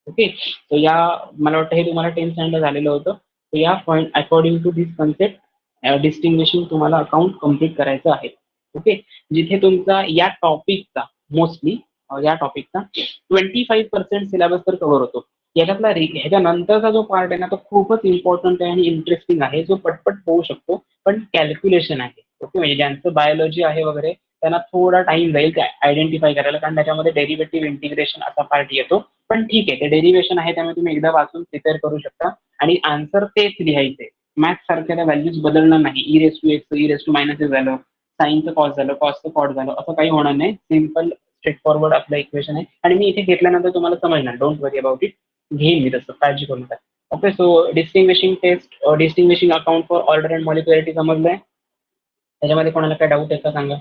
Okay, तर या मला वाटतं हे तुम्हाला 10th स्टँडर्ड झालेलं होतं. तर या point according to this concept distinguishing तुम्हाला अकाउंट कम्प्लीट करायचं आहे. ओके, जिथे तुमचा या टॉपिकचा मोस्टली या टॉपिकचा 25% सिलेबस तर कव्हर होतो. याच्यातला ह्याच्यानंतरचा जो पार्ट आहे ना तो खूपच इम्पॉर्टंट आहे आणि इंटरेस्टिंग आहे, जो पटपट होऊ शकतो, पण कॅल्क्युलेशन आहे. ओके, म्हणजे ज्यांचं बायोलॉजी आहे वगैरे त्यांना थोडा टाइम जाईल ते आयडेंटिफाय करायला, कारण त्याच्यामध्ये डेरिव्हेटिव्ह इंटिग्रेशन असा पार्ट येतो. पण ठीक आहे, ते डेरिव्हेशन आहे त्यामुळे तुम्ही एकदा वाचून प्रिपेअर करू शकता आणि आन्सर तेच लिहायचे. मॅथ्स सारख्या त्या व्हॅल्यूज बदलणार नाही. E raise to X, E raise to minus X झालं, साईनचं कॉस झालं, कॉसचं कॉट झालं, असं काही होणार नाही. सिम्पल स्ट्रेट फॉरवर्ड आपलं इक्वेशन आहे आणि मी इथे घेतल्यानंतर तुम्हाला समजणार. Don't worry about it. घेईन मी तसं, काळजी करू नका. Okay, so distinguishing test, distinguishing account for order and molecularity समजलंय. त्याच्यामध्ये कोणाला काय डाऊट आहे का सांगा.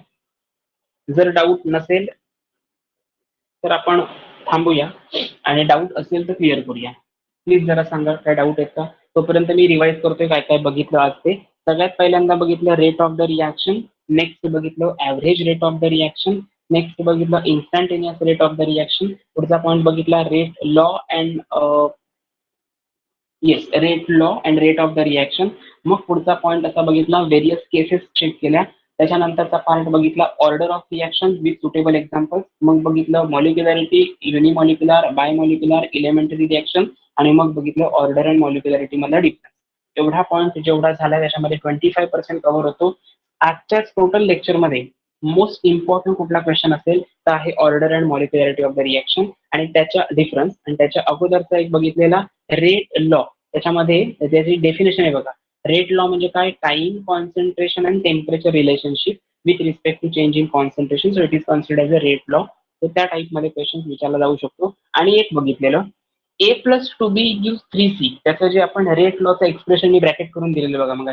जर डाऊट नसेल तर आपण थांबूया आणि डाऊट असेल तर क्लिअर करूया. प्लीज जरा सांगा काय डाऊट आहेत का. तोपर्यंत मी रिवाईज करतोय काय काय बघितलं आज ते. सगळ्यात पहिल्यांदा बघितलं rate of the reaction, next बघितलं average rate of the reaction, next बघितलं instantaneous rate of the reaction, पुढचा पॉईंट बघितला rate law and yes rate law and rate of the reaction. मग पुढचा पॉईंट असा बघितला व्हेरियस केसेस चेक केल्या. त्याच्यानंतरचा पार्ट बघितला order of reaction with suitable example. मग बघितलं मॉलिक्युलॅरिटी, युनिमॉलिक्युलर, बायमॉलिक्युलर, इलेमेंटरी रिॲक्शन आणि मग बघितलं ऑर्डर अँड मॉलिक्युलॅरिटी मधला डिफरन्स. एवढा पॉईंट जेवढा झाला त्याच्यामध्ये 25% कव्हर होतो. आजच्याच टोटल लेक्चरमध्ये मोस्ट इम्पॉर्टंट कुठला क्वेश्चन असेल तर आहे order and molecularity of the reaction आणि त्याच्या डिफरन्स. आणि त्याच्या अगोदरचा एक बघितलेला रेट लॉ. त्याच्यामध्ये त्याची डेफिनेशन आहे बघा. रेट लॉ म्हणजे काय, time, concentration and temperature relationship with respect to change in concentration, so it is considered as a rate law. तर त्या टाईपमध्ये क्वेश्चन विचारला जाऊ शकतो. आणि एक बघितलेलं ए plus to be gives 3C, त्याचं जे आपण रेट लॉचं एक्सप्रेशन ब्रॅकेट करून दिलेलं बघा मग.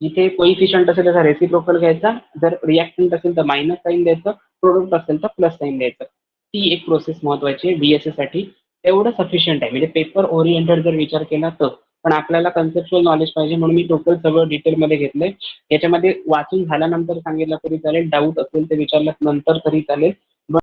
जिथे कोइफिशियंट असेल त्याचा रेसिप्रोकल घ्यायचा, जर रिॲक्टंट असेल तर मायनस साईन द्यायचं, प्रोडक्ट असेल तर प्लस साईन द्यायचं. ती एक प्रोसेस महत्वाची आहे बीएसए साठी. एवढं सफिशियंट आहे, म्हणजे पेपर ओरिएंटेड जर विचार केला तर. पण आपल्याला कन्सेप्च्युअल नॉलेज पाहिजे म्हणून मी टोटल सगळं डिटेलमध्ये घेतलंय. याच्यामध्ये वाचून झाल्यानंतर सांगितलं तरी चालेल, डाऊट असेल ते विचारलं नंतर तरी चालेल.